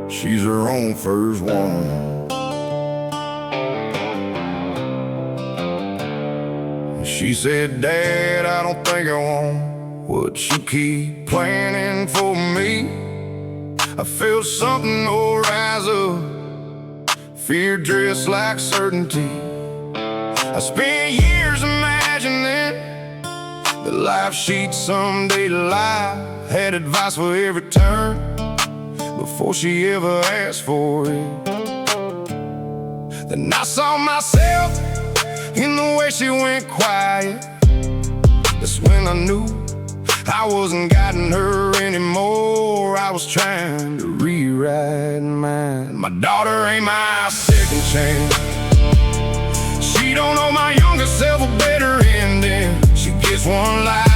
She's her own first woman. She said, Dad, I don't think I want what you keep planning for me. I feel something will rise up, fear dressed like certainty. I spent years imagining the life she'd someday lie. Had advice for every turn before she ever asked for it. Then I saw myself in the way she went quiet. That's when I knew I wasn't guiding her anymore. I was trying to rewrite mine. My daughter ain't my second chance. She don't know my younger self a better ending. She gets one life,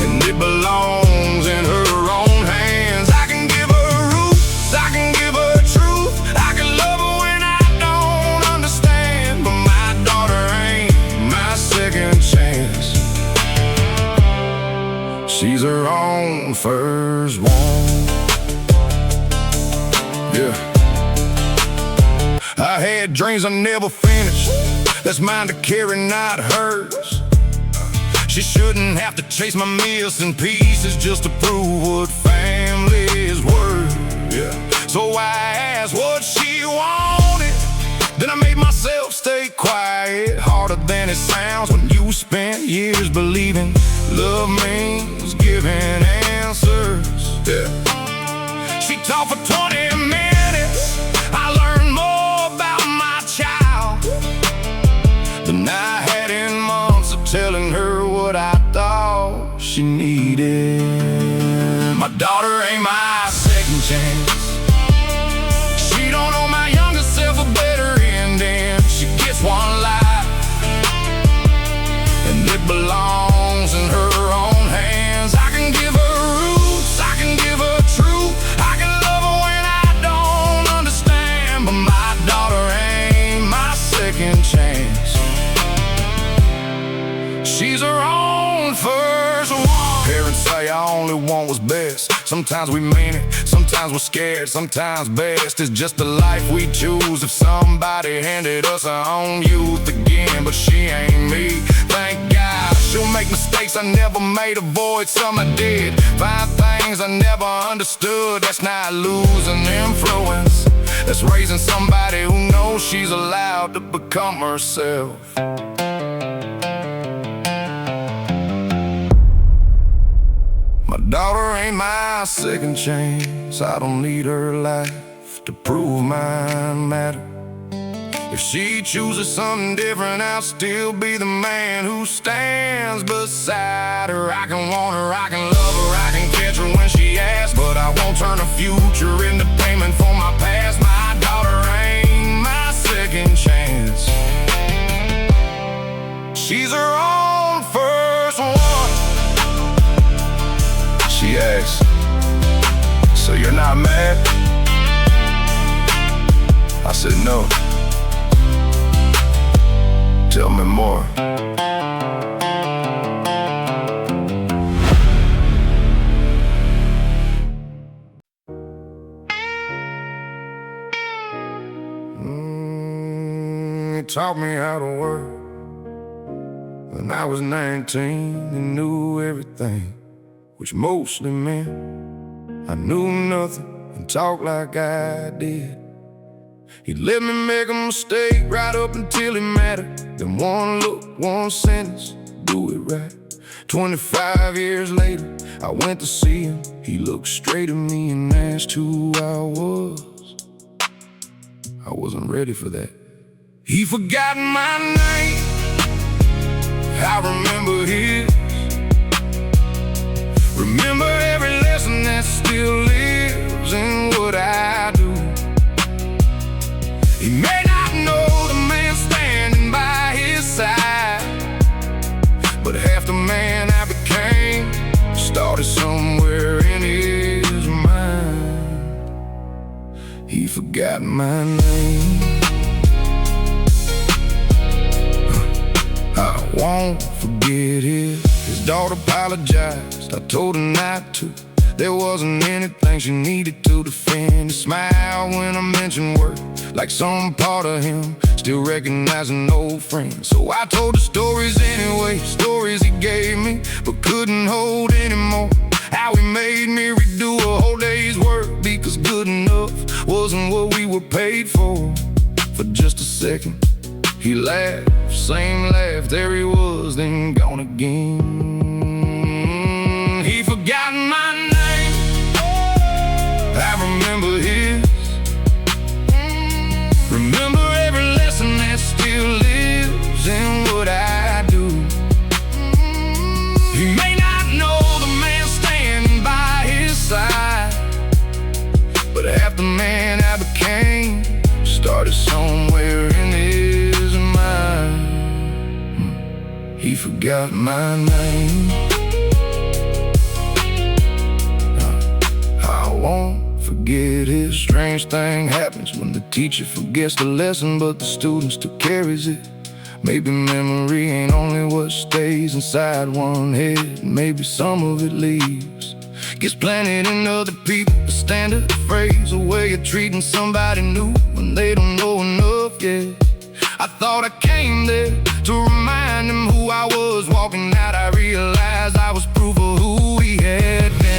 and it belongs in her own hands. I can give her roots, I can give her truth, I can love her when I don't understand. But my daughter ain't my second chance. She's her own first one. Yeah. I had dreams I never finished, that's mine to carry, not hers. She shouldn't have to chase my missing pieces just to prove what family is worth. Yeah. So I asked what she wanted, then I made myself stay quiet. Harder than it sounds when you spent years believing love means giving answers. Yeah. She talked for 20 minutes, I learned more about my child than I had in months of telling her what I thought she needed. My daughter ain't my second chance. She don't know my younger self a better ending. She gets one life, and it belongs in her own hands. I can give her roots, I can give her truth, I can love her when I don't understand. But my daughter ain't my second chance. She's her own first one. Parents say I only want what's best. Sometimes we mean it, sometimes we're scared, sometimes best is just the life we choose. If somebody handed us our own youth again, but she ain't me, thank God. She'll make mistakes I never made, avoid some I did, find things I never understood. That's not losing influence, that's raising somebody who knows she's allowed to become herself. My daughter ain't my second chance. I don't need her life to prove mine matter. If she chooses something different, I'll still be the man who stands beside her. I can want her, I can love her, I can catch her when she asks, but I won't turn her future into payment for my past. My daughter ain't my second chance. She's her own first one. She asks, so you're not mad? I said no. Tell me more. He taught me how to work. When I was 19, he knew everything, which mostly meant I knew nothing and talked like I did. He'd let me make a mistake right up until it mattered. Then one look, one sentence, do it right. 25 years later, I went to see him. He looked straight at me and asked who I was. I wasn't ready for that. He forgot my name, I remember his. Remember every lesson that still lives in what I do. He may not know the man standing by his side, but half the man I became started somewhere in his mind. He forgot my name. I won't forget his daughter apologized, I told her not to. There wasn't anything she needed to defend. He smiled when I mentioned work, like some part of him still recognizing old friends. So I told the stories anyway, stories he gave me but couldn't hold anymore. How he made me redo a whole day's work because good enough wasn't what we were paid for. For just a second he laughed, same laugh, there he was, then gone again. He forgot my name, I remember his. Remember every lesson that still lives in what I do. He may not know the man standing by his side, but half the man I became started somewhere in his mind. He forgot my name. I won't forget it. Strange thing happens when the teacher forgets the lesson, but the student still carries it. Maybe memory ain't only what stays inside one head. Maybe some of it leaves, gets planted in other people. A standard phrase, a way of treating somebody new when they don't know enough yet. I thought I came there to remind him who I was. Walking out I realized I was proof of who he had been.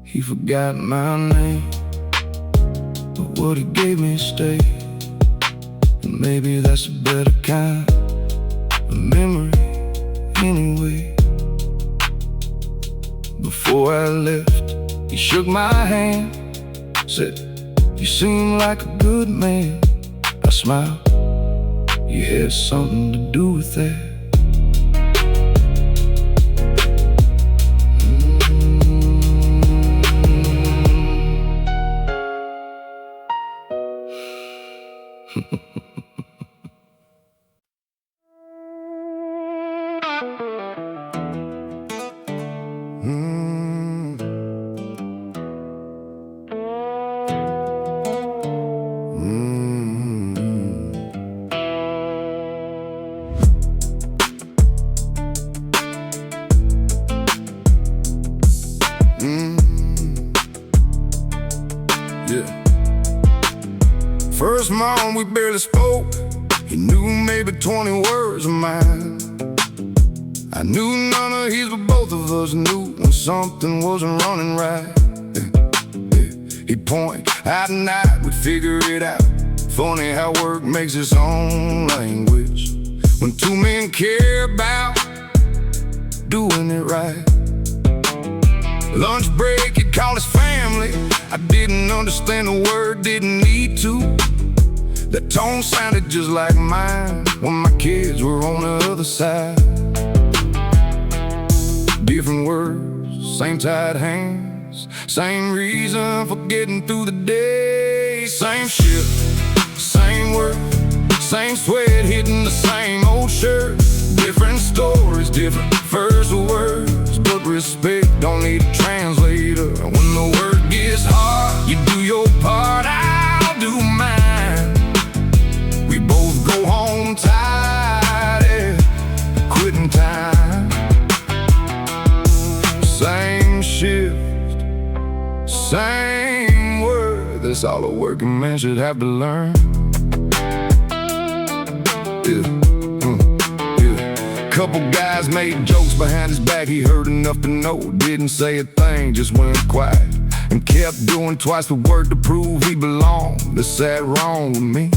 He forgot my name, but what he gave me stayed. And maybe that's a better kind of memory anyway. Before I left, he shook my hand, said, "You seem like a good man." I smiled, you had something to do with that. First month we barely spoke. He knew maybe 20 words of mine. I knew none of his, but both of us knew when something wasn't running right. He'd point out and night, we'd figure it out. Funny how work makes its own language when two men care about doing it right. Lunch break, he'd call his family. I didn't understand the word, didn't need to. That tone sounded just like mine when my kids were on the other side. Different words, same tied hands, same reason for getting through the day. Same shift, same work, same sweat hitting the same old shirt. Different stories, different first words, but respect don't need a translator. When the work gets hard, you do your part, I'll do mine. We both go home tired, quitting time. Same shift, same word, that's all a working man should have to learn. Couple guys made jokes behind his back, he heard enough to know. Didn't say a thing, just went quiet and kept doing twice the work to prove he belonged. That sat wrong with me.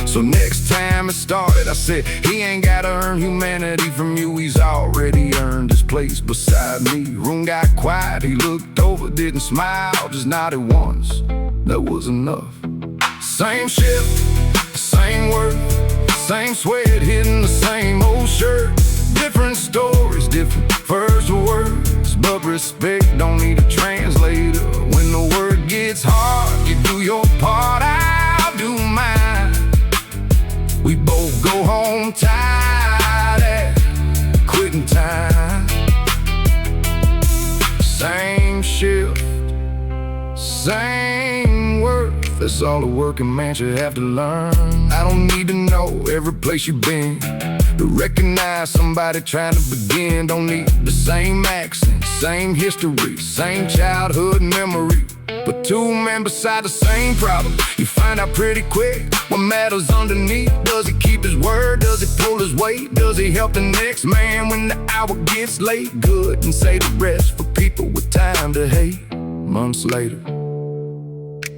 So next time it started, I said, he ain't gotta earn humanity from you, he's already earned his place beside me. Room got quiet, he looked over, didn't smile, just nodded once. That was enough. Same shift, same work, same sweat hitting the same old shirt. Different stories, different first words, but respect don't need a translator. When the word gets hard, you do your part, I'll do mine. We both go home tired at quitting time. Same shift, same work. That's all a working man should have to learn. I don't need to know every place you've been to recognize somebody trying to begin. Don't need the same accent, same history, same childhood memory, but two men beside the same problem. You find out pretty quick what matters underneath. Does he keep his word? Does he pull his weight? Does he help the next man when the hour gets late? Good, and say the rest for people with time to hate. Months later,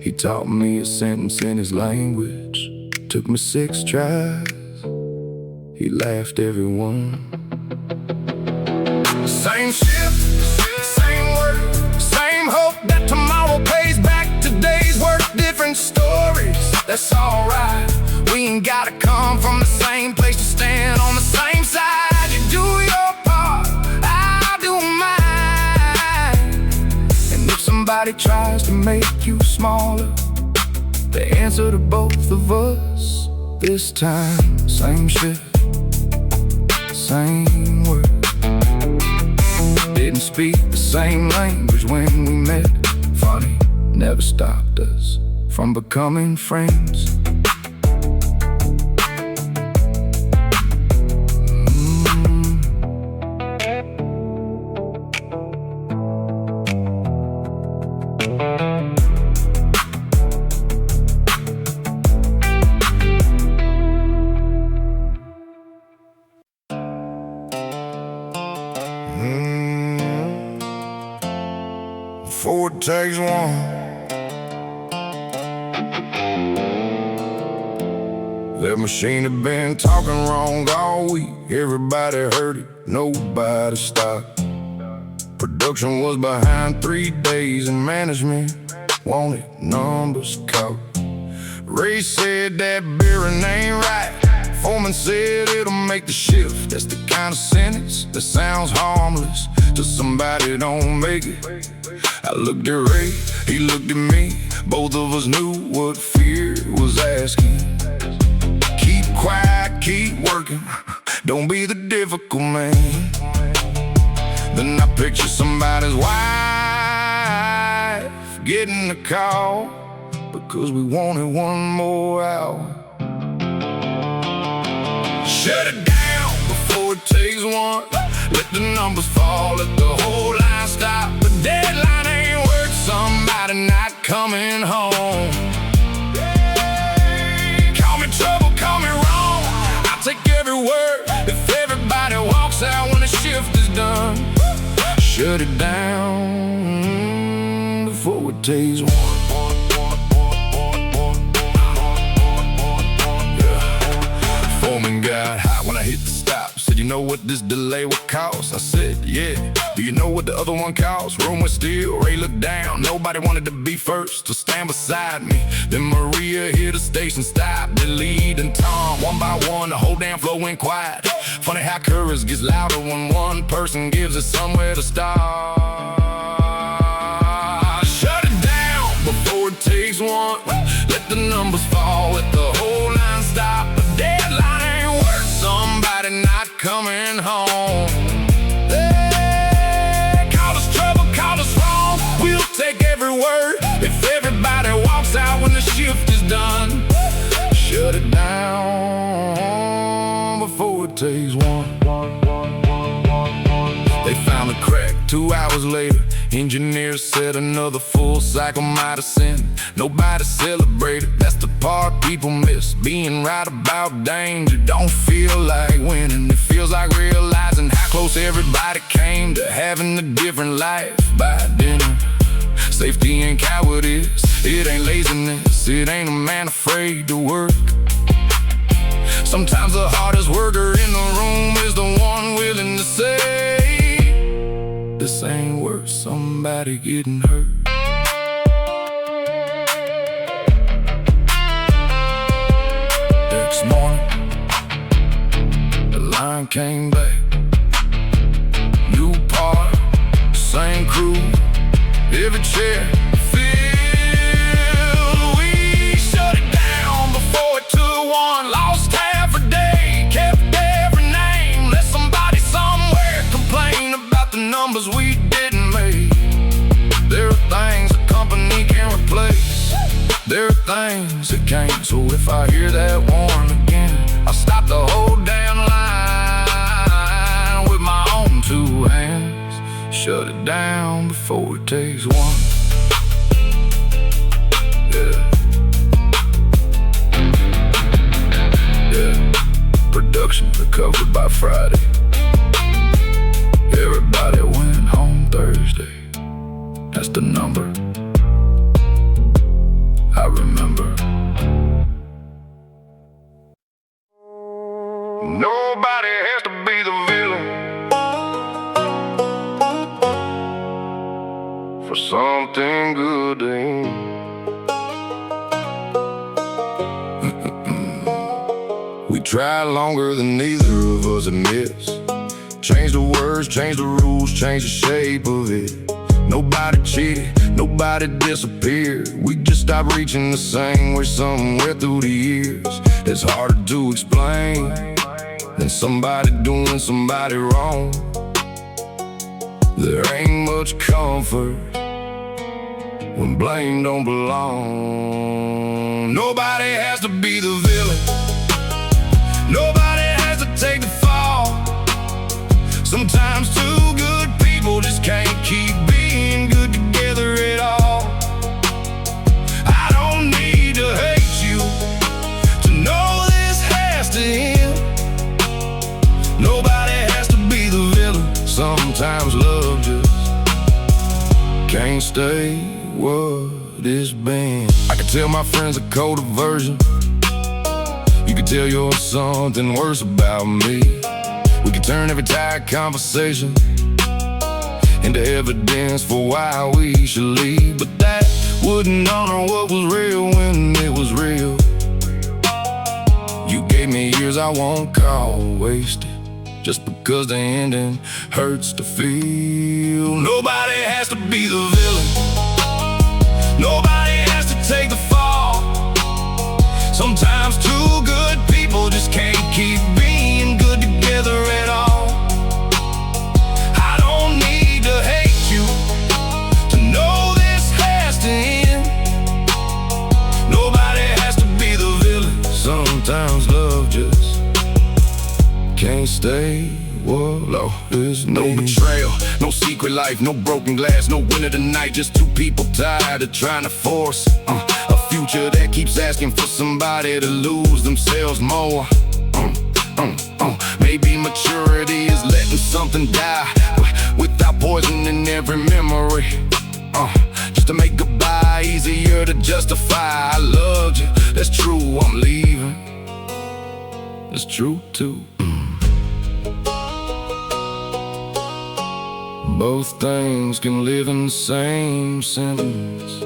he taught me a sentence in his language. Took me 6 tries. He laughed every one. Same shift, same work, same hope that tomorrow pays back today's work. Different stories, that's alright. We ain't gotta come from the same place to stand on the same side. You do your part, I'll do mine. And if somebody tries to make you smaller, the answer to both of us this time. Same shift, same word. Didn't speak the same language when we met. Funny, never stopped us from becoming friends. Before it takes one, that machine had been talking wrong all week. Everybody heard it, nobody stopped. Production was behind 3 days and management wanted numbers caught. Ray said that bearing ain't right. Foreman said it'll make the shift. That's the kind of sentence that sounds harmless till somebody don't make it. I looked at Ray, he looked at me. Both of us knew what fear was asking. Keep quiet, keep working, don't be the difficult man. Then I picture somebody's wife getting a call because we wanted one more hour. Shut it down before it takes one. Let the numbers fall, let the whole line stop. The deadline ain't worth somebody not coming home. Call me trouble, call me wrong, I'll take every word if everybody walks out when the shift is done. Shut it down before it takes one. Foreman got hot when I hit the stop. Said, you know what this delay would cost? I said, yeah. Do you know what the other one cost? Room was still, Ray looked down. Nobody wanted to be first to stand beside me. Then Maria hit the station stop. The lead and Tom, one by one, the whole damn floor went quiet. Funny how courage gets louder when one person gives it somewhere to start. Shut it down before it takes one. Let the numbers fall, let the whole line stop. A deadline ain't worth somebody not coming home. Hey, call us trouble, call us wrong, we'll take every word if everybody walks out when the shift is done. Shut it down before it takes one. They found a crack 2 hours later. Engineers said another full cycle might have sent. Nobody celebrated, that's the part people miss. Being right about danger don't feel like winning. It feels like realizing how close everybody came to having a different life by dinner. Safety ain't cowardice, it ain't laziness, it ain't a man afraid to work. Sometimes the hardest worker in the room is the one willing to say, this ain't worth somebody getting hurt. came back. New part, same crew, every chair filled. We shut it down before it took one. Lost half a day, kept every name. Let somebody somewhere complain about the numbers we didn't make. There are things a company can't replace. There are things it can't. So if I hear that horn again, I stop the whole damn line with my own two hands. Shut it down before it takes one. Yeah. Yeah. Production recovered by Friday. Everybody went home Thursday. That's the number I remember. Nobody has to be the villain for something good to end. We tried longer than neither of us admits. Change the words, change the rules, change the shape of it. Nobody cheated, nobody disappeared. We just stopped reaching the same way somewhere through the years. It's harder to explain than somebody doing somebody wrong. There ain't much comfort when blame don't belong. Nobody has to be the villain. Nobody has to take the fall. Sometimes two good people just can't keep being good together at all. I don't need to hate you to know this has to end. Nobody has to be the villain. Sometimes love just can't stay what it's been. I can tell my friends a colder version. You can tell yours something worse about me. We can turn every tired conversation into evidence for why we should leave. But that wouldn't honor what was real when it was real. You gave me years I won't call wasted, just because the ending hurts to feel. Nobody has to be the villain. Nobody has to take the fall. Sometimes two good people just can't keep being good together at all. I don't need to hate you to know this has to end. Nobody has to be the villain. Sometimes love just can't stay. Whoa, there's no betrayal, no secret life, no broken glass, no winner tonight. Just two people tired of trying to force a future that keeps asking for somebody to lose themselves more. Maybe maturity is letting something die without poisoning every memory. Just to make goodbye easier to justify. I loved you, that's true, I'm leaving. That's true too. Both things can live in the same sentence.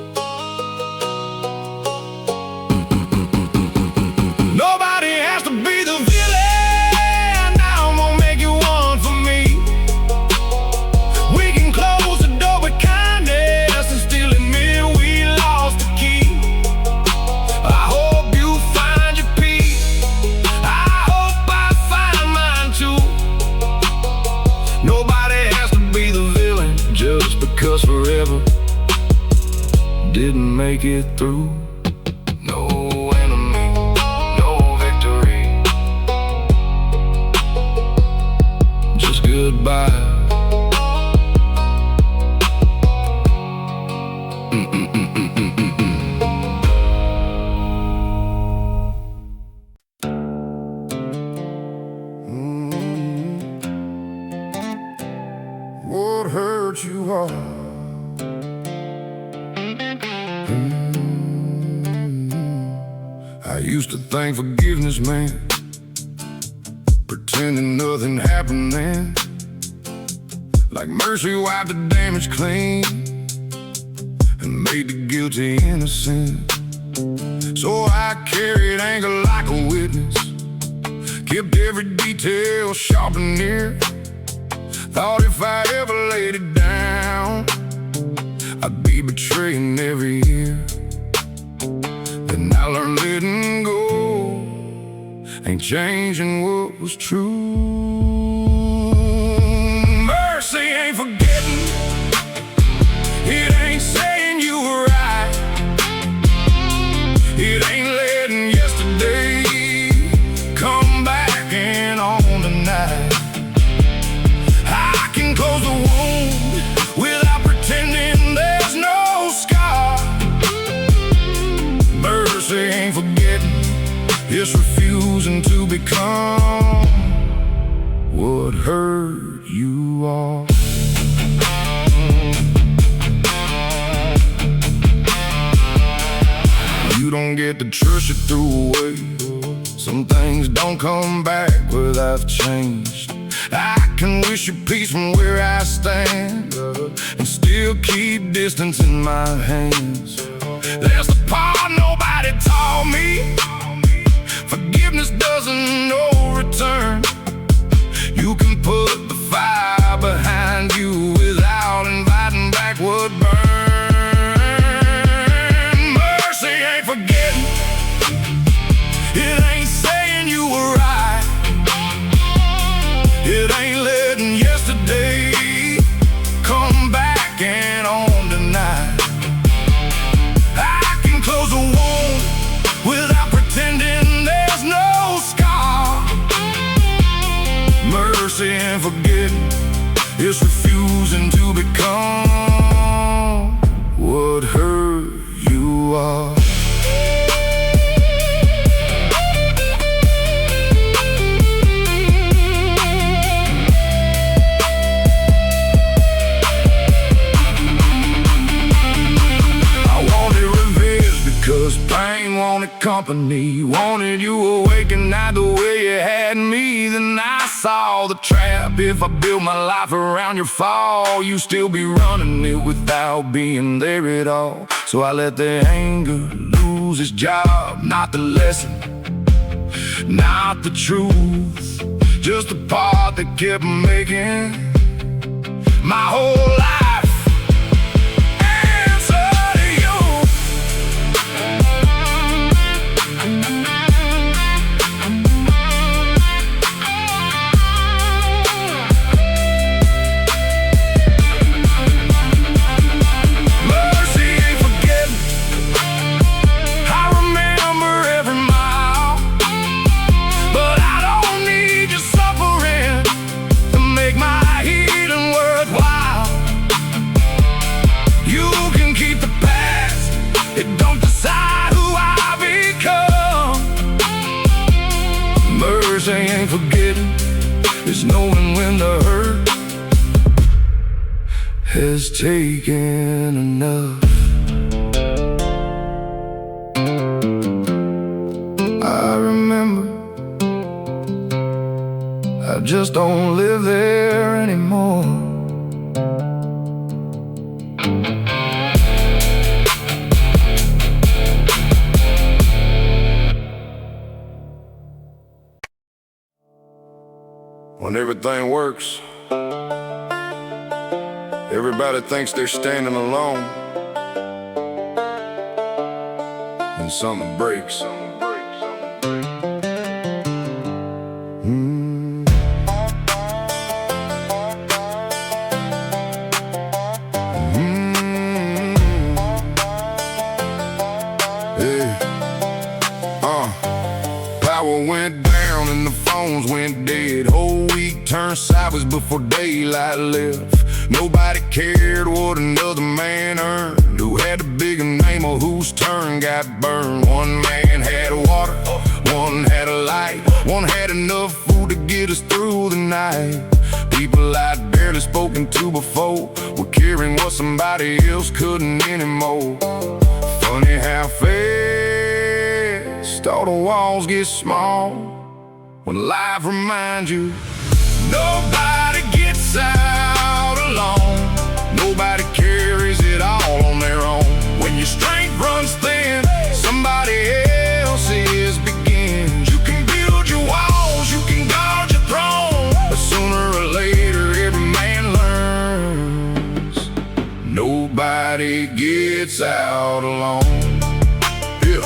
Nobody has to be the villain. Now I'm gonna make you one for me. We can close the door with kindness and still admit we lost the key. I hope you find your peace. I hope I find mine too. Nobody has to be the villain just because forever didn't make it through. No enemy, no victory, just goodbye. What hurt you all? I used to think forgiveness meant pretending nothing happened then, like mercy wiped the damage clean and made the guilty innocent. So I carried anger like a witness, kept every detail sharp and near. Thought if I ever laid it down, I'd be betraying every year. Then I learned letting go ain't changing what was true. Mercy ain't forgetting, it ain't saying you were right, it ain't letting yesterday come back and on tonight. I can close the wound without pretending there's no scar. Mercy ain't forgetting, it's refusing to become what hurt you are. You don't get to trust you threw away. Some things don't come back where I've changed. I can wish you peace from where I stand and still keep distance in my hands. There's the part nobody taught me. Forgiveness doesn't know return. You can put the fire behind you without inviting back what burned. Mercy ain't forgetting, it ain't saying you were right, it ain't letting yesterday come back and on tonight. I can close a wound without pretending there's no scar. Mercy ain't forgetting, it's refusing to become what hurt you are. Cause pain wanted company, wanted you awake and not the way you had me. Then I saw the trap. If I built my life around your fall, you still be running it without being there at all. So I let the anger lose its job. Not the lesson, not the truth, just the part that kept making my whole life. Mercy ain't forgetting, it's knowing when the hurt has taken enough. I remember, I just don't live there anymore. When everything works, everybody thinks they're standing alone. When something breaks, Power went down and the phones went dead. Whole week turned sideways before daylight left. Nobody cared what another man earned, who had a bigger name or whose turn got burned. One man had water, one had a light, one had enough food to get us through the night. People I'd barely spoken to before were carrying what somebody else couldn't anymore. Funny how fast all the walls get small when life reminds you nobody gets out alone. Nobody carries it all on their own. When your strength runs thin, somebody else's begins. You can build your walls, you out alone. Yeah.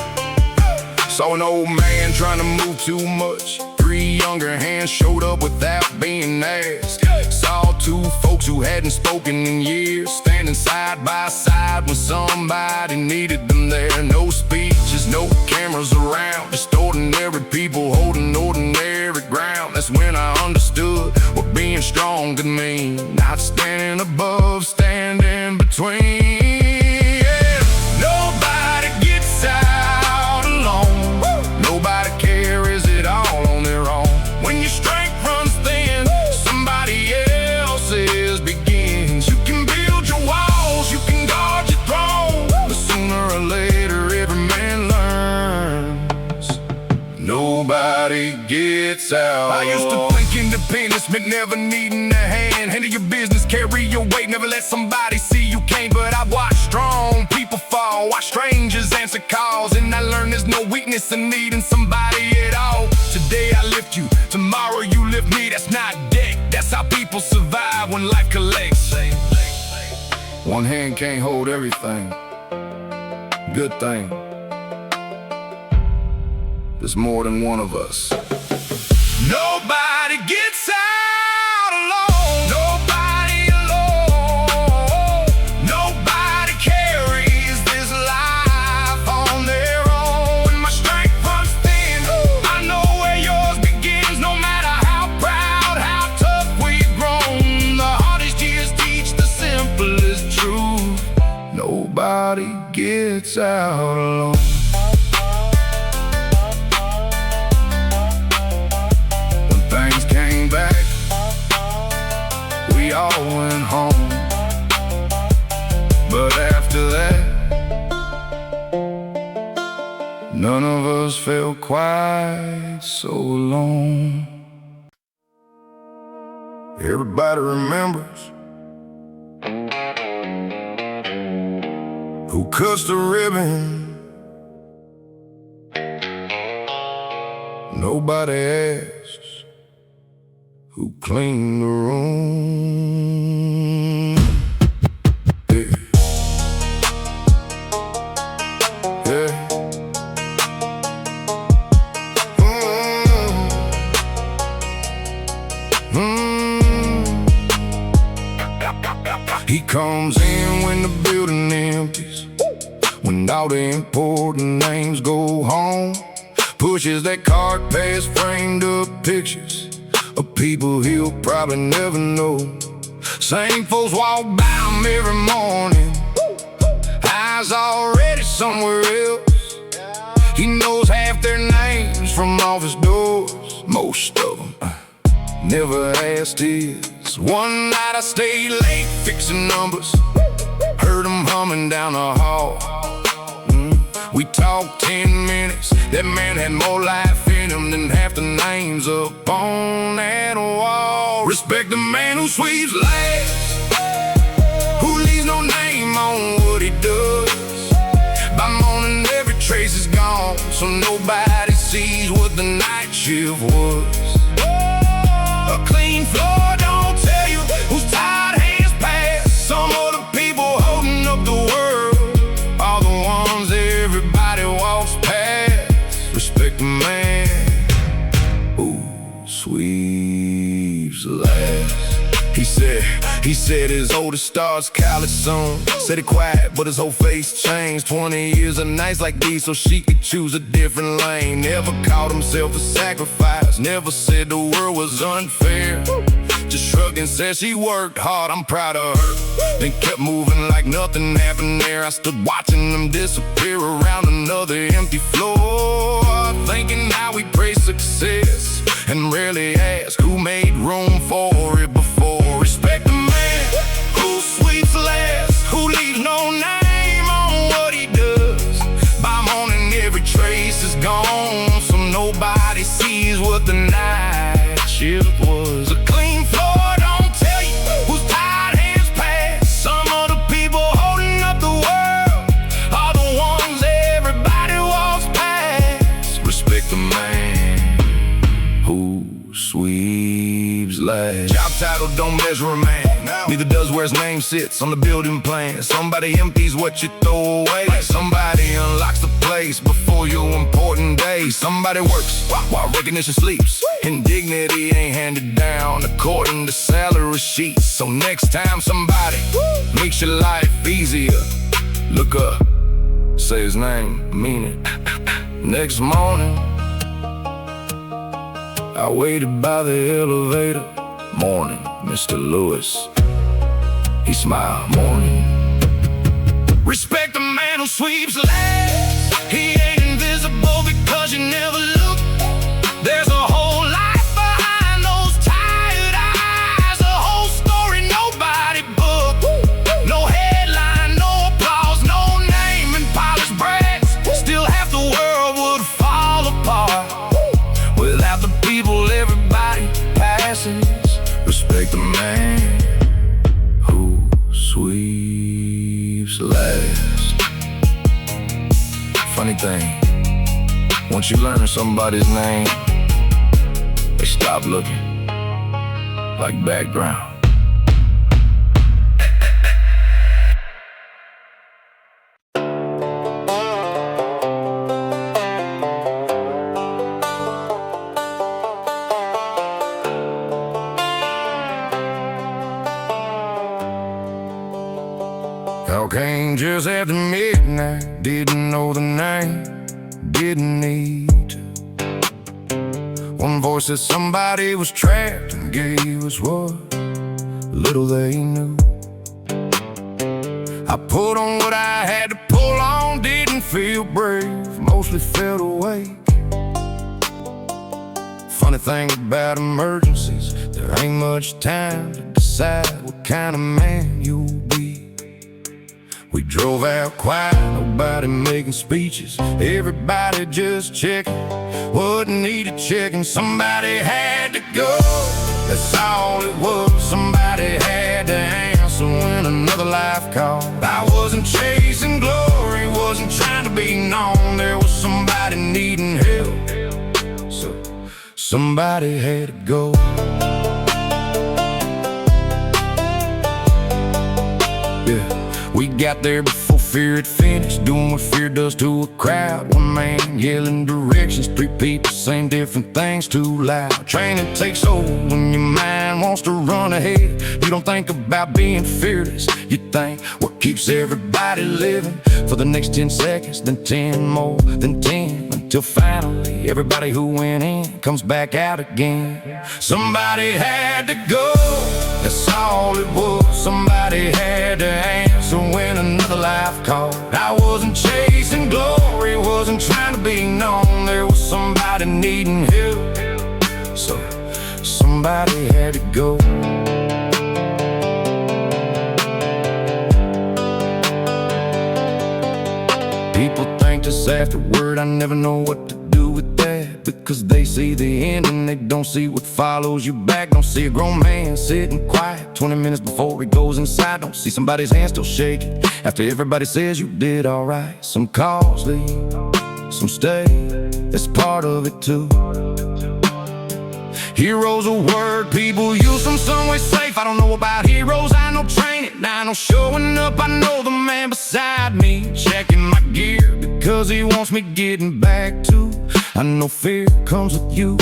Saw an old man trying to move too much. 3 younger hands showed up without being asked. Saw 2 folks who hadn't spoken in years standing side by side when somebody needed them there. No speeches, no cameras around, just ordinary people holding ordinary ground. That's when I understood what being strong could mean. Not standing above, standing between. Yeah. Nobody gets out alone. Nobody carries it all on their own. When your strength runs thin, somebody else's begins. You can build your walls, you can guard your throne, but sooner or later every man learns. Nobody gets out. I used to think independence meant never needing a hand. Handle your business, carry your weight, never let somebody see you can't. But I watched strong people fall, watch strangers answer calls, and I learned there's no weakness in needing somebody at all. Today I lift you, tomorrow you lift me. That's not deck, that's how people survive when life collects. One hand can't hold everything. Good thing there's more than one of us. Nobody gets out alone. Nobody alone. Nobody carries this life on their own. When my strength runs thin, I know where yours begins. No matter how proud, how tough we've grown, the hardest years teach the simplest truth. Nobody gets out alone. We all went home, but after that, none of us felt quite so alone. Everybody remembers who cuts the ribbon. Nobody asks who cleaned the room. Yeah. Yeah. He comes in when the building empties, when all the important names go home. Pushes that cart past framed up pictures of people he'll probably never know. Same folks walk by him every morning, eyes already somewhere else. He knows half their names from office doors, most of them never asked his. One night I stayed late fixing numbers, heard him humming down the hall. We talked 10 minutes, that man had more life in him than half the names up on that wall. Respect the man who sweeps last, who leaves no name on what he does. By morning every trace is gone, so nobody sees what the night shift was. A clean floor don't tell you whose tired hands pass. Some of the people holding up the world are the ones everybody walks past. Respect the man who sweeps last. He said his oldest starts college soon. Said it quiet, but his whole face changed. 20 years of nights like these so she could choose a different lane. Never called himself a sacrifice, never said the world was unfair. Just shrugged and said she worked hard, I'm proud of her. Then kept moving like nothing happened there. I stood watching them disappear around another empty floor, thinking how we praise success and rarely ask who made room for it before. Respect the man who sweeps last, who leaves no name on what he does. By morning every trace is gone, so nobody sees what the night shift was. A clean floor don't tell you whose tired hands pass. Some of the people holding up the world are the ones everybody walks past. Respect the man who sweeps last. Job title don't measure a man, neither does where his name sits on the building plan. Somebody empties what you throw away. Somebody unlocks the place before your important day. Somebody works while recognition sleeps, and dignity ain't handed down according to salary sheets. So next time somebody makes your life easier, look up, say his name, mean it. Next morning, I waited by the elevator. Morning, Mr. Lewis. He smiled. Morning. Respect the man who sweeps last. He ain't invisible because you never look. There's a whole life behind those tired eyes, a whole story nobody booked. No headline, no applause, no name and polished brass. Still half the world would fall apart without the people everybody passes. Respect the man who sweeps last. Funny thing, once you learn somebody's name, they stop looking like background. Came just after midnight, didn't know the name, didn't need to. One voice said somebody was trapped and gave us what little they knew. I put on what I had to pull on, didn't feel brave, mostly felt awake. Funny thing about emergencies, there ain't much time to decide what kind of man you'll be. We drove out quiet, nobody making speeches, everybody just checking what needed checking. Somebody had to go, that's all it was. Somebody had to answer when another life called. I wasn't chasing glory, wasn't trying to be known. There was somebody needing help, so somebody had to go. Yeah. We got there before fear had finished, doing what fear does to a crowd. One man yelling directions, three people saying different things too loud. Training takes over when your mind wants to run ahead. You don't think about being fearless, you think what keeps everybody living for the next 10 seconds, then 10 more, then 10, until finally everybody who went in comes back out again. Somebody had to go, that's all it was. Somebody had to answer when another life called. I wasn't chasing glory, wasn't trying to be known. There was somebody needing help, so somebody had to go. People think this afterward, I never know what to do with that, because they see the end and they don't see what follows you back. Don't see a grown man sitting quiet 20 minutes before he goes inside. Don't see somebody's hand still shaking after everybody says you did alright. Some calls leave, some stay, that's part of it too. Heroes a word people use them somewhere safe. I don't know about heroes, I know training, I know showing up. I know the man beside me checking my gear because he wants me getting back to. I know fear comes with you,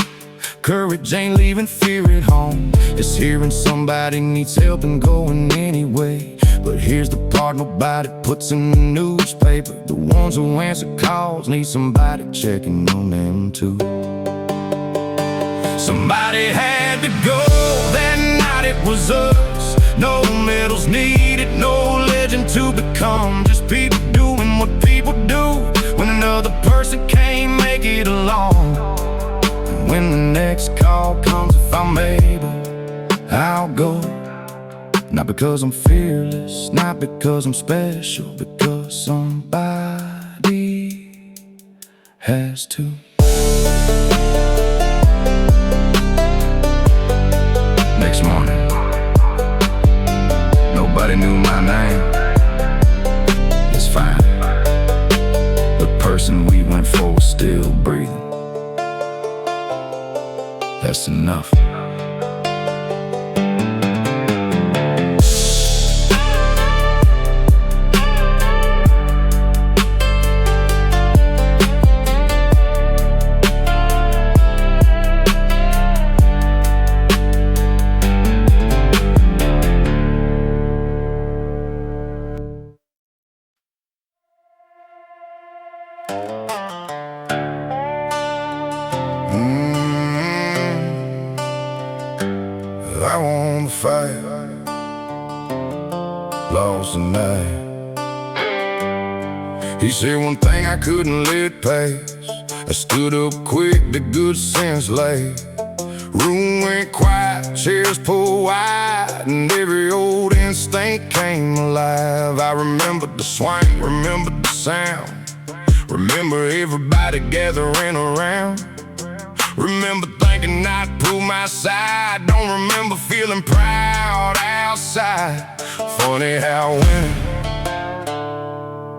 courage ain't leaving fear at home. It's hearing somebody needs help and going anyway. But here's the part nobody puts in the newspaper. The ones who answer calls need somebody checking on them too. Somebody had to go, that night it was us. No medals needed, no legend to become. Just people doing what people do when another person can't make it along. And when the next call comes, if I'm able, I'll go. Not because I'm fearless, not because I'm special, because somebody has to. Next morning, nobody knew my name. It's fine, the person we went for was still breathing. That's enough. I won the fight, lost the night. He said one thing I couldn't let pass. I stood up quick, the good sense lay. Room went quiet, chairs pulled wide, and every old instinct came alive. I remembered the swing, remembered the sound, remember everybody gathering around. Remember thinking I'd prove my side. Don't remember feeling proud outside. Funny how winning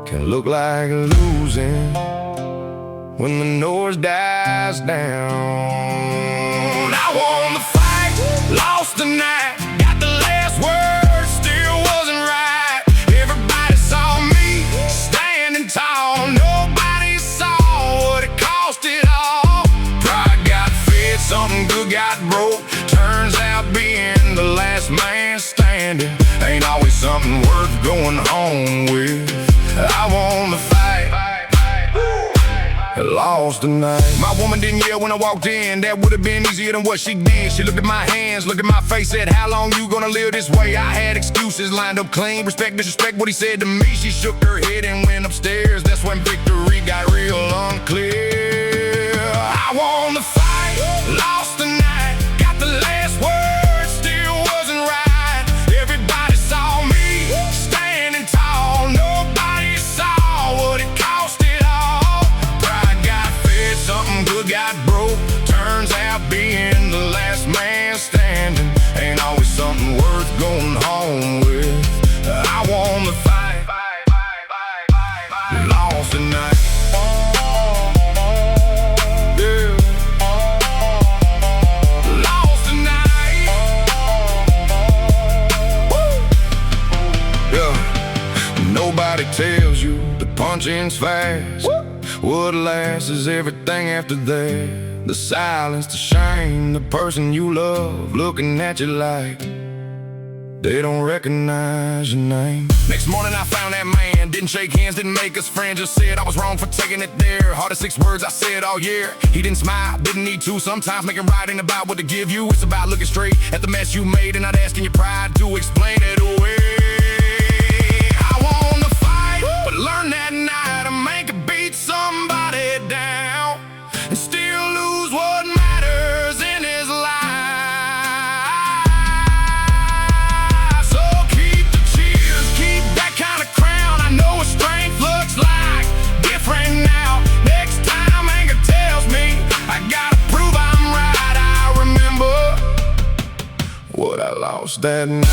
can look like losing when the noise dies down. I won the fight, lost the night, got the last word, still wasn't right. Everybody saw me standing tall, nobody saw what it cost it all. Pride got fed, something good got broke. Turns out being the last man standing ain't always something worth going home with. I won the fight, lost the night. My woman didn't yell when I walked in. That would have been easier than what she did. She looked at my hands, looked at my face, said, how long you gonna live this way? I had excuses lined up clean. Respect, disrespect what he said to me. She shook her head and went upstairs. That's when victory got real unclear. I won the fight, lost the night, got the last word, still wasn't right. Everybody saw me standing tall, nobody saw what it cost it all. Pride got fed, something good got broke. Turns out being the last man standing ain't always something worth going home with. I won the fight, lost the night. Nobody tells you the punching's fast. What lasts is everything after that. The silence, the shame, the person you love looking at you like they don't recognize your name. Next morning I found that man, didn't shake hands, didn't make us friends, just said I was wrong for taking it there. Hardest 6 words I said all year. He didn't smile, didn't need to. Sometimes making right ain't about what to give you, it's about looking straight at the mess you made and not asking your pride to explain it away. But learn that night, a man can beat somebody down and still lose what matters in his life. So keep the cheers, keep that kind of crown. I know what strength looks like, different now. Next time anger tells me I gotta prove I'm right. I remember what I lost that night.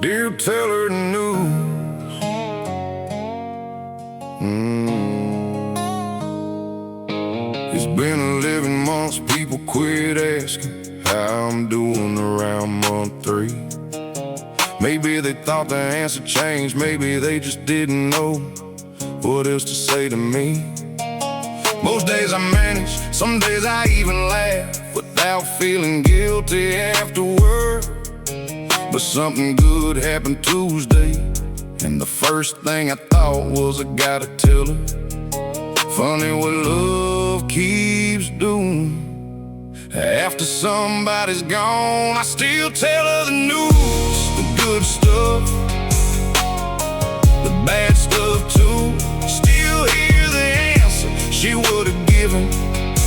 Still tell her the news. It's been 11 months, people quit asking how I'm doing around month 3. Maybe they thought the answer changed, maybe they just didn't know what else to say to me. Most days I manage, some days I even laugh without feeling guilty afterward. But something good happened Tuesday, and the first thing I thought was I gotta tell her. Funny what love keeps doing. After somebody's gone, I still tell her the news. The good stuff, the bad stuff too. Still hear the answer she would've given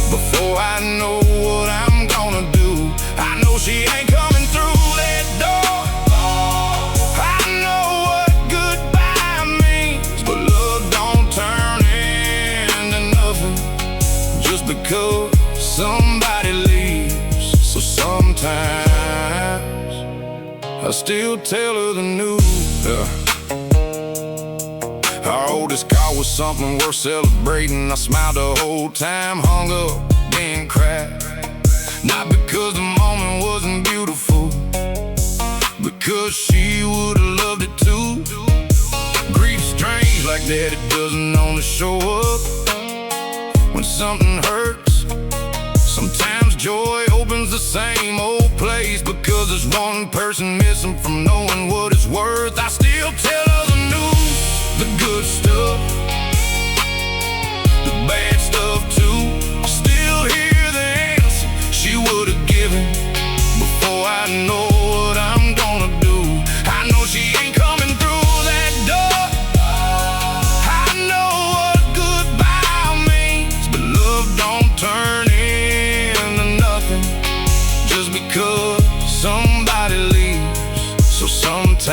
before I know what I'm gonna do. I know she ain't coming through that door. Because somebody leaves, so sometimes I still tell her the news. Our oldest call was something worth celebrating. I smiled the whole time, hung up, then cried. Not because the moment wasn't beautiful, because she would've loved it too. Grief's strange like that, it doesn't only show up when something hurts. Sometimes joy opens the same old place, because there's one person missing from knowing what it's worth. I still tell her the news, the good stuff, the bad stuff too. Still hear the answer she would've given before I know what I'm gonna do. I know she ain't coming through that door. I know what goodbye means, but love don't turn into nothing just because somebody leaves. So sometimes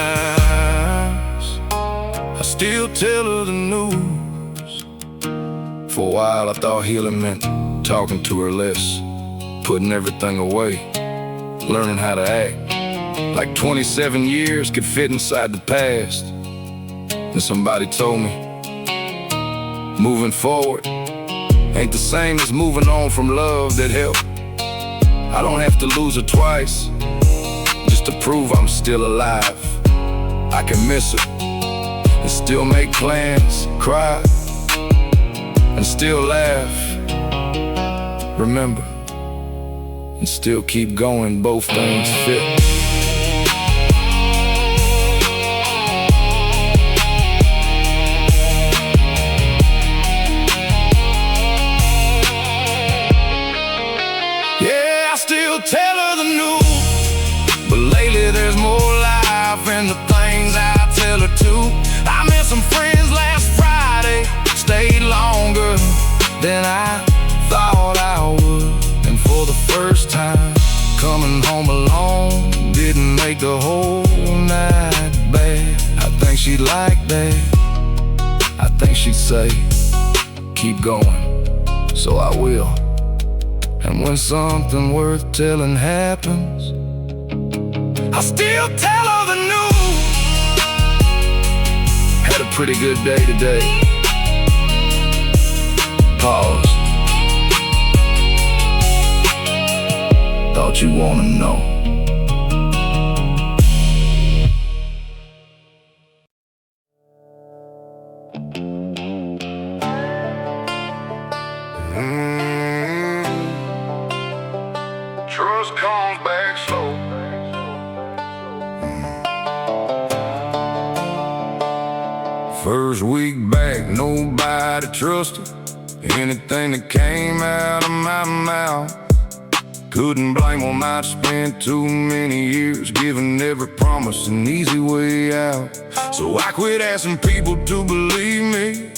I still tell her the news. For a while I thought healing meant talking to her less, putting everything away, learning how to act like 27 years could fit inside the past. And somebody told me, moving forward ain't the same as moving on from love that helped. I don't have to lose her twice just to prove I'm still alive. I can miss her and still make plans, cry and still laugh, remember, and still keep going. Both things fit. Yeah, I still tell her the news, but lately there's more life in the things I tell her too. I met some friends last Friday, stayed longer than I thought I would. And for the first time, coming home alone didn't make the whole night bad. I think she'd like that. I think she'd say, keep going, so I will. And when something worth telling happens, I still tell her the news. Had a pretty good day today. Pause. Thought you wanna know. Trust comes back slow. First week back, nobody trusted anything that came out of my mouth. Couldn't blame them, I'd spent too many years giving every promise an easy way out. So I quit asking people to believe me,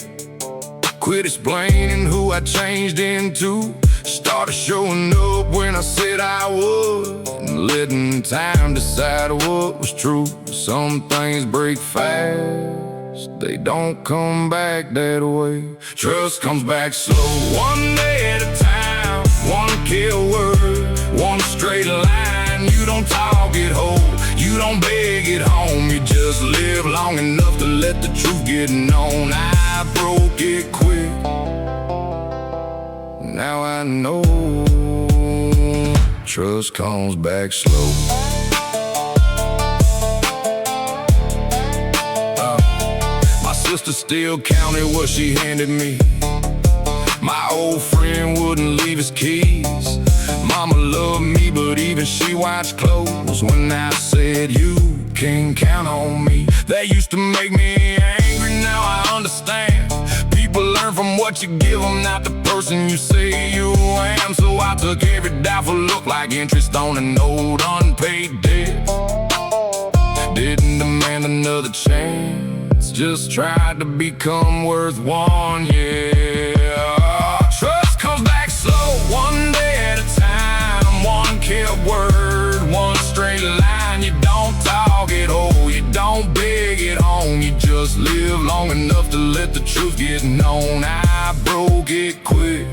quit explaining who I changed into, started showing up when I said I would, and letting time decide what was true. Some things break fast, they don't come back that way. Trust comes back slow, one day at a time, one kill word, one straight line. You don't talk it whole, you don't beg it home, you just live long enough to let the truth get known. I broke it quick, now I know. Trust comes back slow. My sister still counted what she handed me. My old friend wouldn't leave his keys. Mama loved me, but even she watched clothes when I said you can count on me. That used to make me angry, now I understand. People learn from what you give them, not the person you say you am. So I took every doubtful look like interest on an old unpaid debt. Didn't demand another chance, just tried to become worth one, yeah. Trust comes back slow, one day at a time, one kept word, one straight line. You don't talk it whole, you don't beg it home, you just live long enough to let the truth get known. I broke it quick,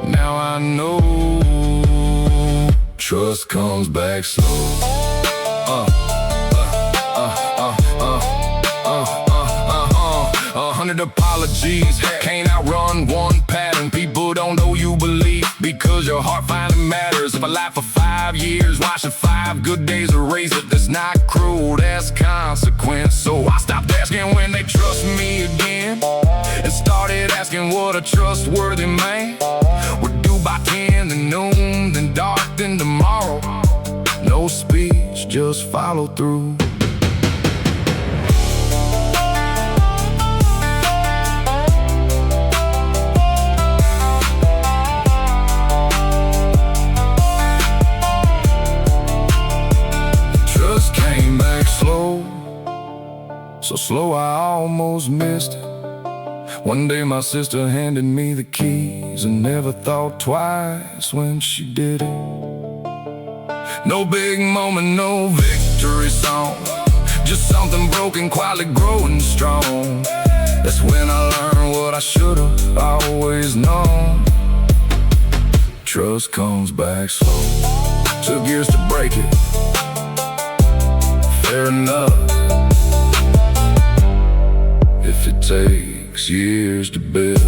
now I know. Trust comes back slow. 100 apologies. Can't outrun one pattern. People don't know you believe because your heart finally matters. If I lie for 5 years, why should 5 good days erase it? That's not cruel, that's consequence. So I stopped asking when they trust me again and started asking what a trustworthy man would do by 10 to noon, then dark, then tomorrow. No speech, just follow through. Trust came back slow, so slow I almost missed it. One day my sister handed me the keys and never thought twice when she did it. No big moment, no victory song, just something broken, quietly growing strong. That's when I learned what I should've always known. Trust comes back slow. Took years to break it, fair enough. If it takes years to build.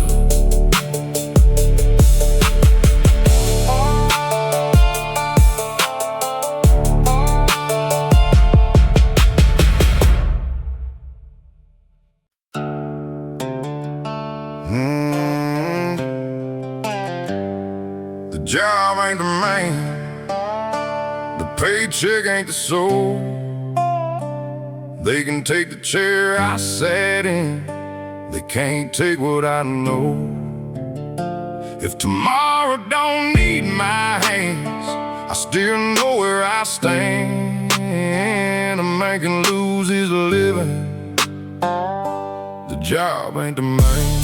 The job ain't the man, the paycheck ain't the soul. They can take the chair I sat in, they can't take what I know. If tomorrow don't need my hands, I still know where I stand. A man can lose his living, the job ain't the man.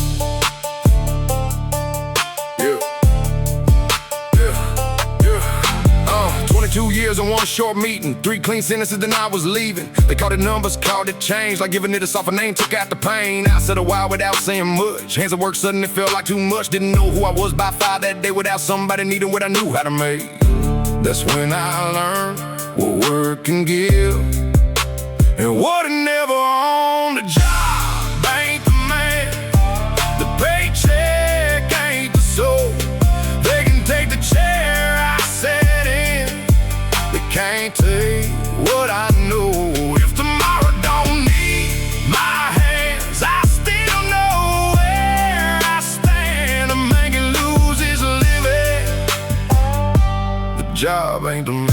22 years in one short meeting, 3 clean sentences, then I was leaving. They called it numbers, called it change, like giving it a softer name, took out the pain. I said a while without saying much, hands at work suddenly felt like too much. Didn't know who I was by 5 that day without somebody needing what I knew how to make. That's when I learned what work can give, and what it never on the job ain't the man, the paycheck ain't the soul. They can take the chair I sat in, they can't take what I know. If tomorrow don't need my hands, I still know where I stand. A man can lose his living, the job ain't the man.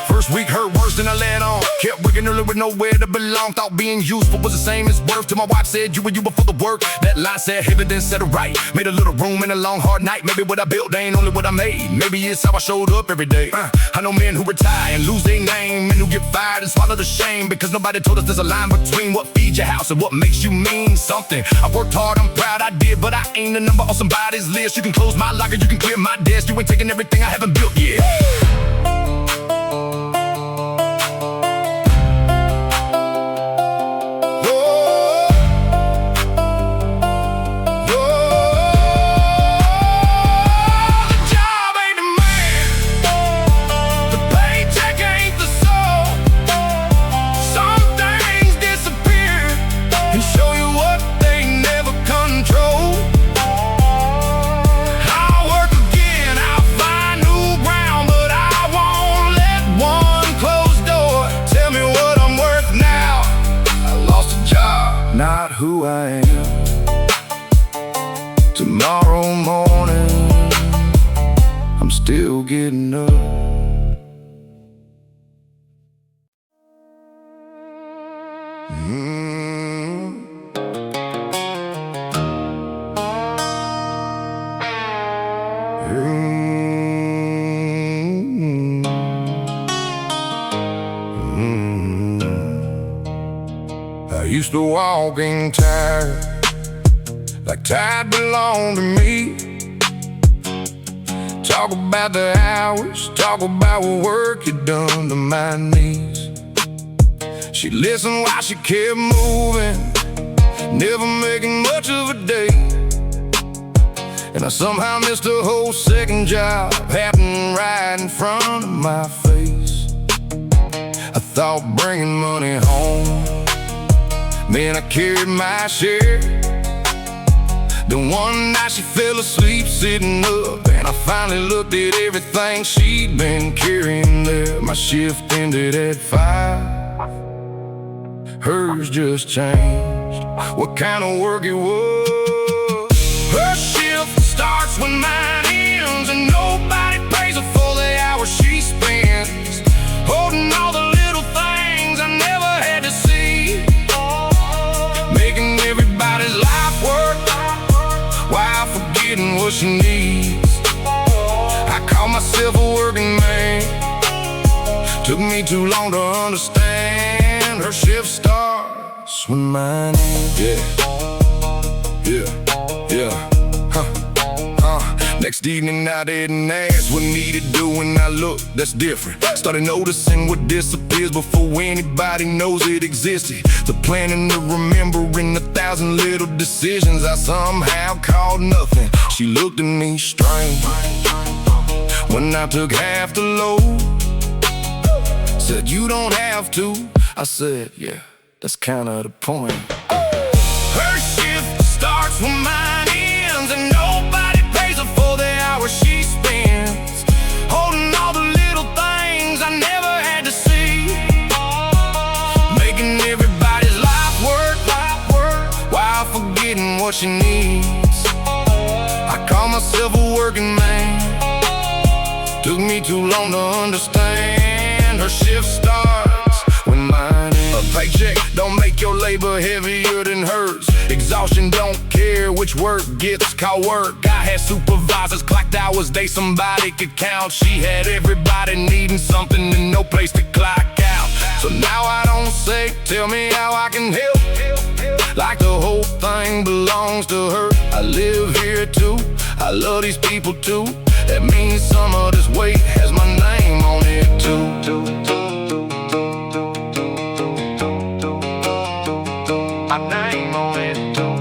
First week hurt worse than I let on. Kept working early with nowhere to belong. Thought being useful was the same as worth. Till my wife said you were you before the work. That line said heavy, then said it right. Made a little room in a long hard night. Maybe what I built ain't only what I made. Maybe it's how I showed up every day. I know men who retire and lose their name, and who get fired and swallow the shame, because nobody told us there's a line between what feeds your house and what makes you mean something. I worked hard, I'm proud I did, but I ain't a number on somebody's list. You can close my locker, you can clear my desk, you ain't taking everything I haven't built yet. Not who I am. Tomorrow morning, I'm still getting up. I used to walk in tired, like tide belonged to me. Talk about the hours, talk about what work you done to my knees. She listened while she kept moving, never making much of a day. And I somehow missed a whole second job happening right in front of my face. I thought bringing money home Then I carried my share. Then one night she fell asleep sitting up, and I finally looked at everything she'd been carrying there. My shift ended at 5, hers just changed. What kind of work it was? Her shift starts when mine ends, and nobody pays her for the hours she spends holding all the little things I never had to see, making everybody's life work while forgetting what she needs. I call myself a working man. Took me too long to understand. Her shift starts when mine ends. Yeah. Next evening I didn't ask what needed doing. I look, that's different. Started noticing what disappears before anybody knows it existed. The planning, the remembering, 1,000 little decisions I somehow called nothing. She looked at me strange when I took half the load. Said, you don't have to. I said, yeah, that's kinda the point. Her shift starts when mine ends, and nobody pays her for the hours she spends holding all the little things I never had to see, making everybody's life work while forgetting what she needs. I call myself a working man. Took me too long to understand. Her shift starts when mine ends. A paycheck don't make your labor heavier than hers. Exhaustion don't care which work gets called work. I had supervisors, clocked hours they somebody could count. She had everybody needing something and no place to clock out. So now I don't say, tell me how I can help, like the whole thing belongs to her. I live here too, I love these people too. That means some of this weight has my name on it too. My name on it too.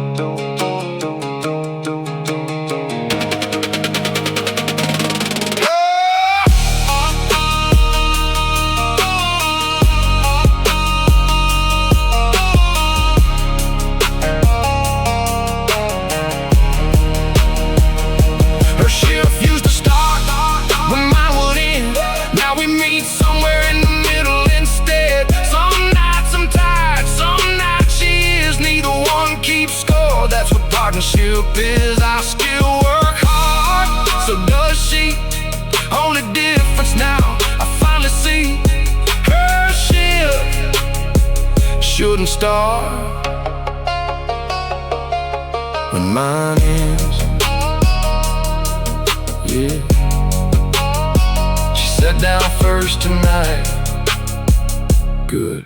Her shift used to start when mine would end. Now we meet somewhere in the middle instead. Some nights I'm tired, some nights she is. Neither one keeps score, that's what partnership is. I still work hard, so does she. Only difference now, I finally see. Her shift shouldn't start when mine ends. Yeah. She sat down first tonight. Good.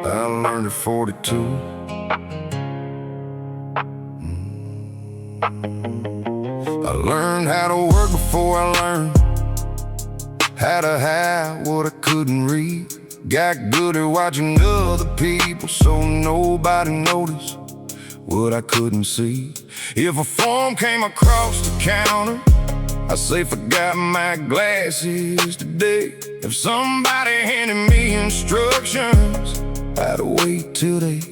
I learned at 42. I learned how to work before I learned how to have what I couldn't read. Got good at watching other people so nobody noticed what I couldn't see. If a form came across the counter, I say forgot my glasses today. If somebody handed me instructions, I'd wait till they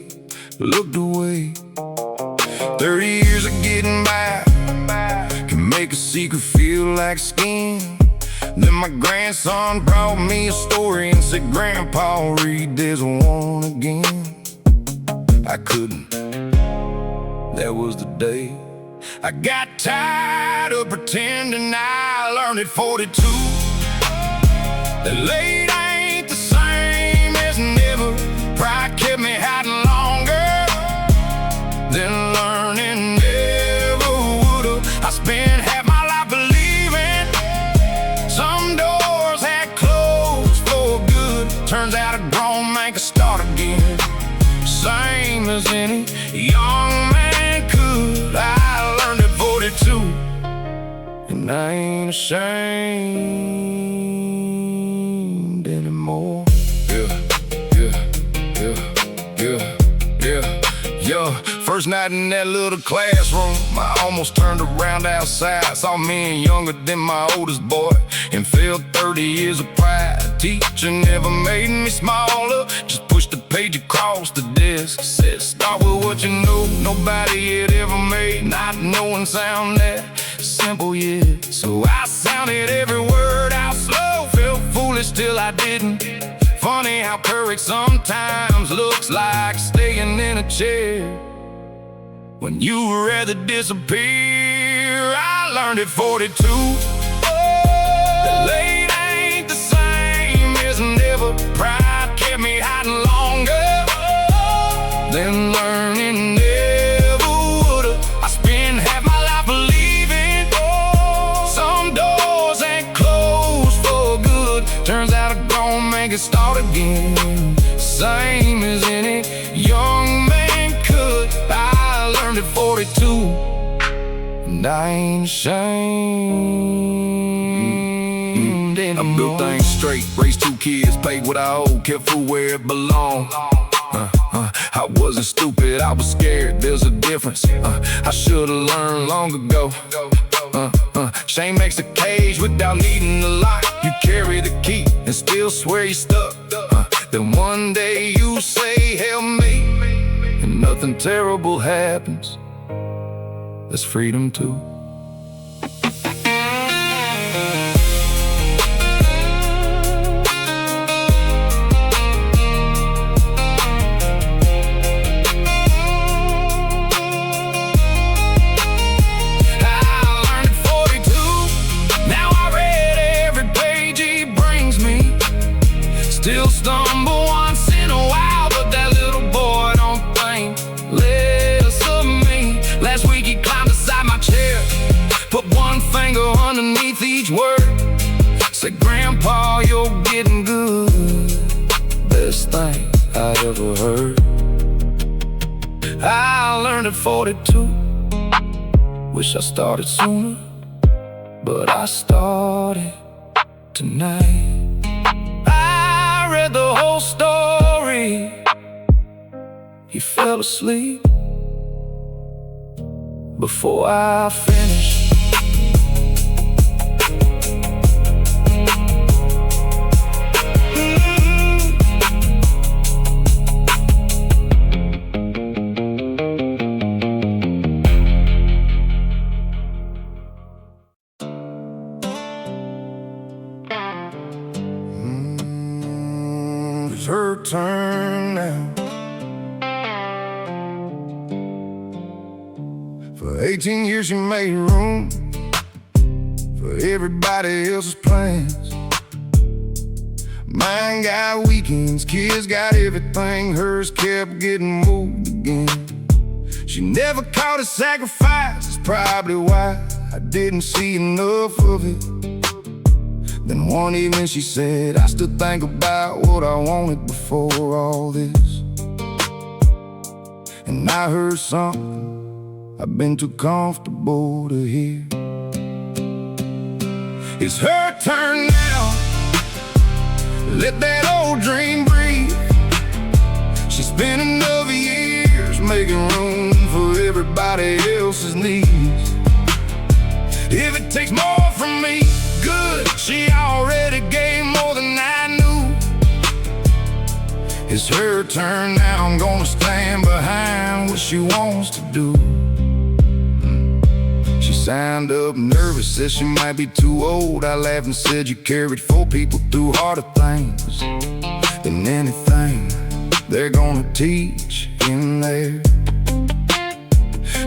looked away. 30 years of getting by can make a secret feel like skin. Then my grandson brought me a story and said, Grandpa, read this one again. I couldn't. That was the day I got tired of pretending. I learned at 42 that late ain't the same as never. Pride kept me hiding longer than learning never would've. I spent half my life believing some doors had closed for good. Turns out a grown man can start again, same as any young man could. I learned at 42, and I ain't ashamed anymore. right in that little classroom. I almost turned around outside, saw me younger than my oldest boy, and felt 30 years of pride. Teacher never made me smaller, just pushed the page across the desk. Said start with what you know, nobody had ever made not knowing sound that simple yet. So I sounded every word out slow, felt foolish till I didn't. Funny how courage sometimes looks like staying in a chair when you would rather disappear. I learned at 42 that late ain't the same as never. Pride kept me hiding longer than learning never would've. I spent half my life believing some doors ain't closed for good. Turns out a grown man can start again, same as any young man could. I learned at 42, and I ain't ashamed anymore. I built things straight, raised 2 kids, paid what I owed, kept food where it belonged. I wasn't stupid, I was scared, there's a difference. I should've learned long ago. Shame makes a cage without needing a lock. You carry the key and still swear you're stuck. Then one day you say help me, and nothing terrible happens. That's freedom too. Still stumble once in a while, but that little boy don't think less of me. Last week he climbed beside my chair, put one finger underneath each word, said, Grandpa, you're getting good. Best thing I ever heard. I learned at 42. Wish I started sooner, but I started tonight. The whole story. He fell asleep before I finished. It's her turn now. For 18 years she made room for everybody else's plans. Mine got weekends, kids got everything. Hers kept getting moved again. She never caught a sacrifice, that's probably why I didn't see enough of it. Then one evening she said, I still think about what I wanted before all this. And I heard something I've been too comfortable to hear. It's her turn now. Let that old dream breathe. She spent enough years making room for everybody else's needs. If it takes more from me, good. She already gave more than I knew. It's her turn now. I'm gonna stand behind what she wants to do. She sounded up nervous, said she might be too old. I laughed and said you carried 4 people through harder things than anything they're gonna teach in there.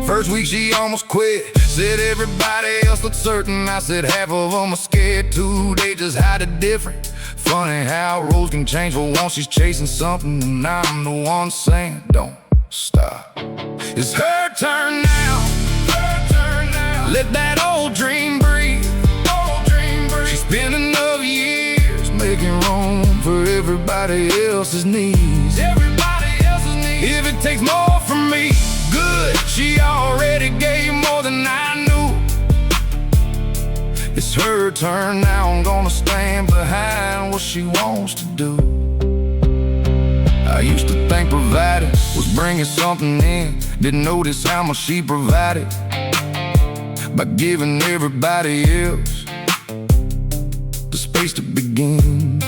First week she almost quit, said everybody else looked certain. I said half of them are scared too, they just hide it different. Funny how roads can change for once she's chasing something, and I'm the one saying don't stop. It's her turn now. Let that old dream breathe. She spent enough years making room for everybody else's needs. If it takes more from me, good. She already gave more than I knew. It's her turn now. I'm gonna stand behind what she wants to do. I I used to think providing was bringing something in. Didn't notice how much she provided by giving everybody else the space to begin.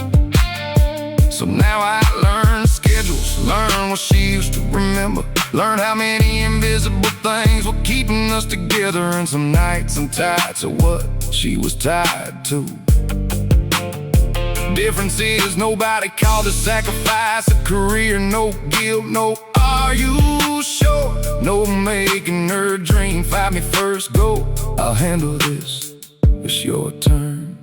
So now I learn schedules, learn what she used to remember, learn how many invisible things were keeping us together. And some nights I'm tied to what she was tied to. Difference is nobody called a sacrifice a career. No guilt, no are you sure, no making her dream. Fight me first, go, I'll handle this, it's your turn.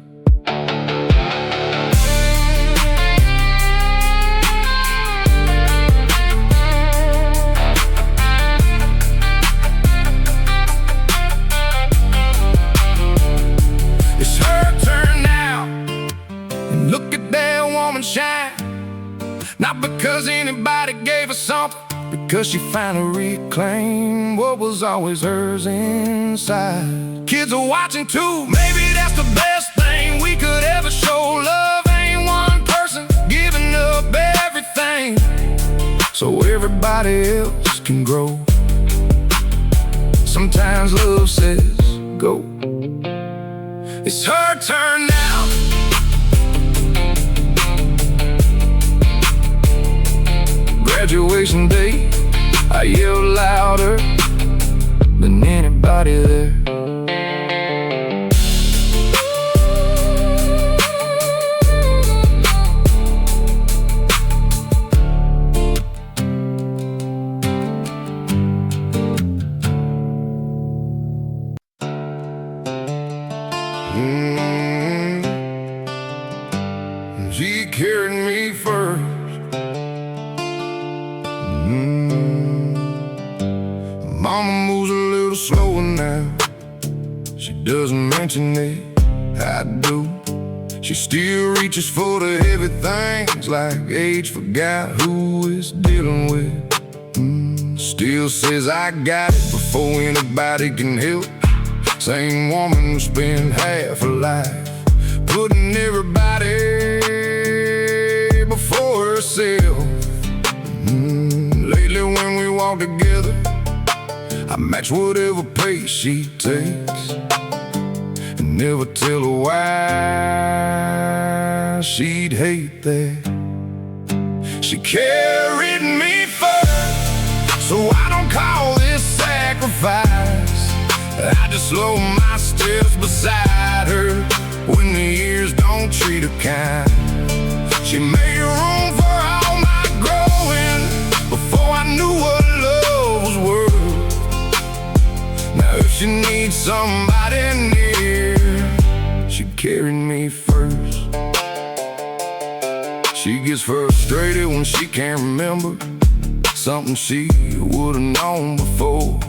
It's her turn now, and look at that woman shine. Not because anybody gave her something, because she finally reclaimed what was always hers inside. Kids are watching too, maybe that's the best thing we could ever show. Love ain't one person giving up everything, so everybody else can grow. Sometimes love says go. It's her turn now. Graduation day, I yelled louder than anybody there. She carried me first. Mama moves a little slower now. She doesn't mention it, I do. She still reaches for the heavy things like age forgot who is dealing with. Still says I got it before anybody can help. Same woman who spent half her life putting everybody before herself. Lately when we walk together, I match whatever pace she takes, and never tell her why she'd hate that. She carried me first, so I don't call this sacrifice. I just slow my steps beside her when the years don't treat her kind. She made room for all my growing before I knew what love was worth. Now if she needs somebody near, she carried me first. She gets frustrated when she can't remember something she would've known before,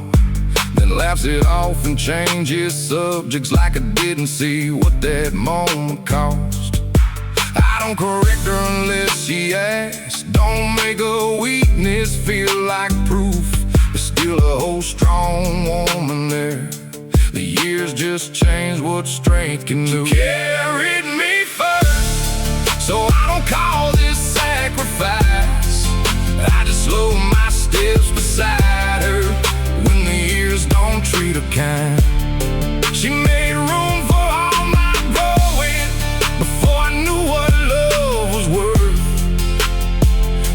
then laughs it off and changes subjects like I didn't see what that moment cost. I don't correct her unless she asks. Don't make a weakness feel like proof. There's still a whole strong woman there. The years just change what strength can do. She carried me first, so I don't call this sacrifice. I just slow my steps beside her when the years don't treat her kind. She made room for all my growing before I knew what love was worth.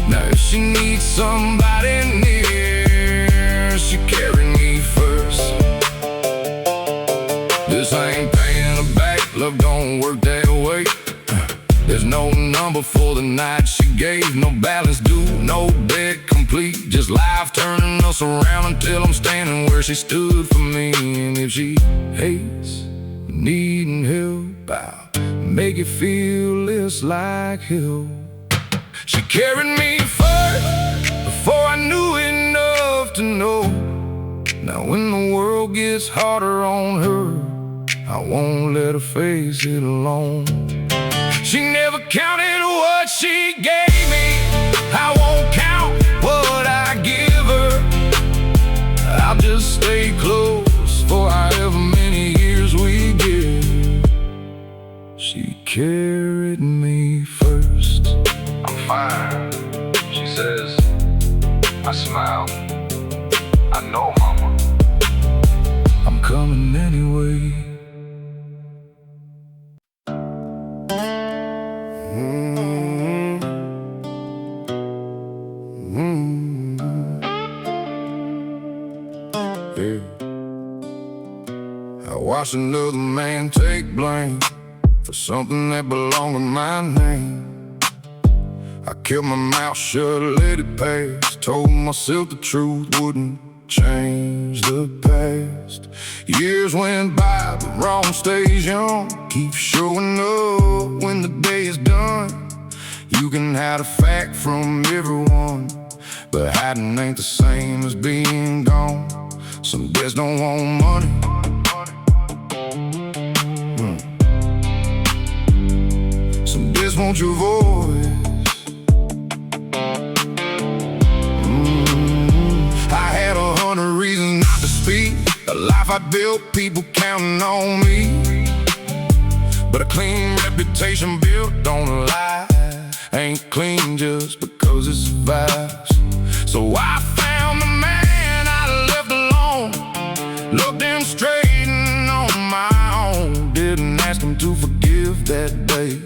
Now if she needs somebody near, she carried me first. This ain't paying her back, love don't work that way. There's no number for the night she gave, no balance due, no bet complete. Just life turning us around until I'm standing where she stood for me. And if she hates needing help, I'll make it feel less like hell. She carried me first before I knew enough to know. Now when the world gets harder on her, I won't let her face it alone. She never counted what she gave me, I won't count what I give her. I'll just stay close for however many years we give. She carried me first. I'm fine, she says. I watched another man take blame for something that belonged to my name. I kept my mouth shut, let it pass. Told myself the truth wouldn't change the past. Years went by, but wrong stays young. Keep showing up when the day is done. You can hide a fact from everyone, but hiding ain't the same as being gone. Some days don't want money. Some days want your voice. I had 100 reasons not to speak. The life I built, people counting on me. But a clean reputation built on a lie ain't clean just because it survives. So I found the man I left alone, looked him straight in on my own. Didn't ask him to forgive that day,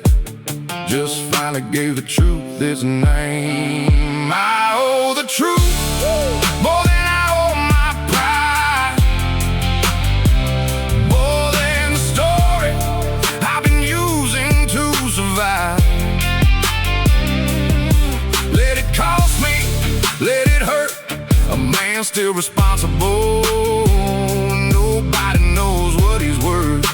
just finally gave the truth its name. I owe the truth more than I owe my pride, more than the story I've been using to survive. Let it cost me, let it hurt, a man still responsible. Nobody knows what he's worth.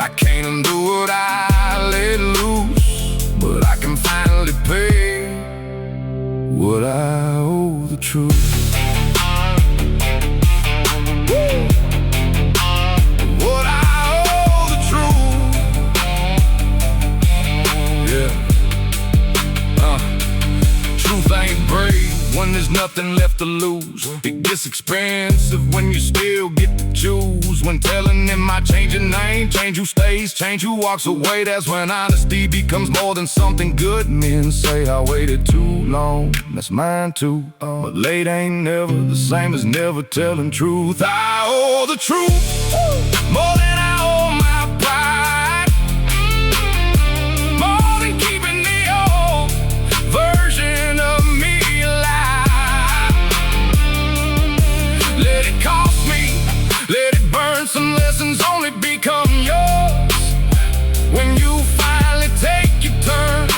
I can't undo what I let loose, but I can finally pay what I owe the truth. What I owe the truth. Yeah. Truth ain't brave when there's nothing left to lose. It gets expensive when you still get to choose. When telling them I change your name, change who stays, change who walks away, that's when honesty becomes more than something good men say. I waited too long, that's mine too. But late ain't never the same as never telling truth. I owe the truth more than I owe my pride, more than keeping the old version of me alive. Let it cost me, let it burn. Some lessons only become yours when you finally take your turn.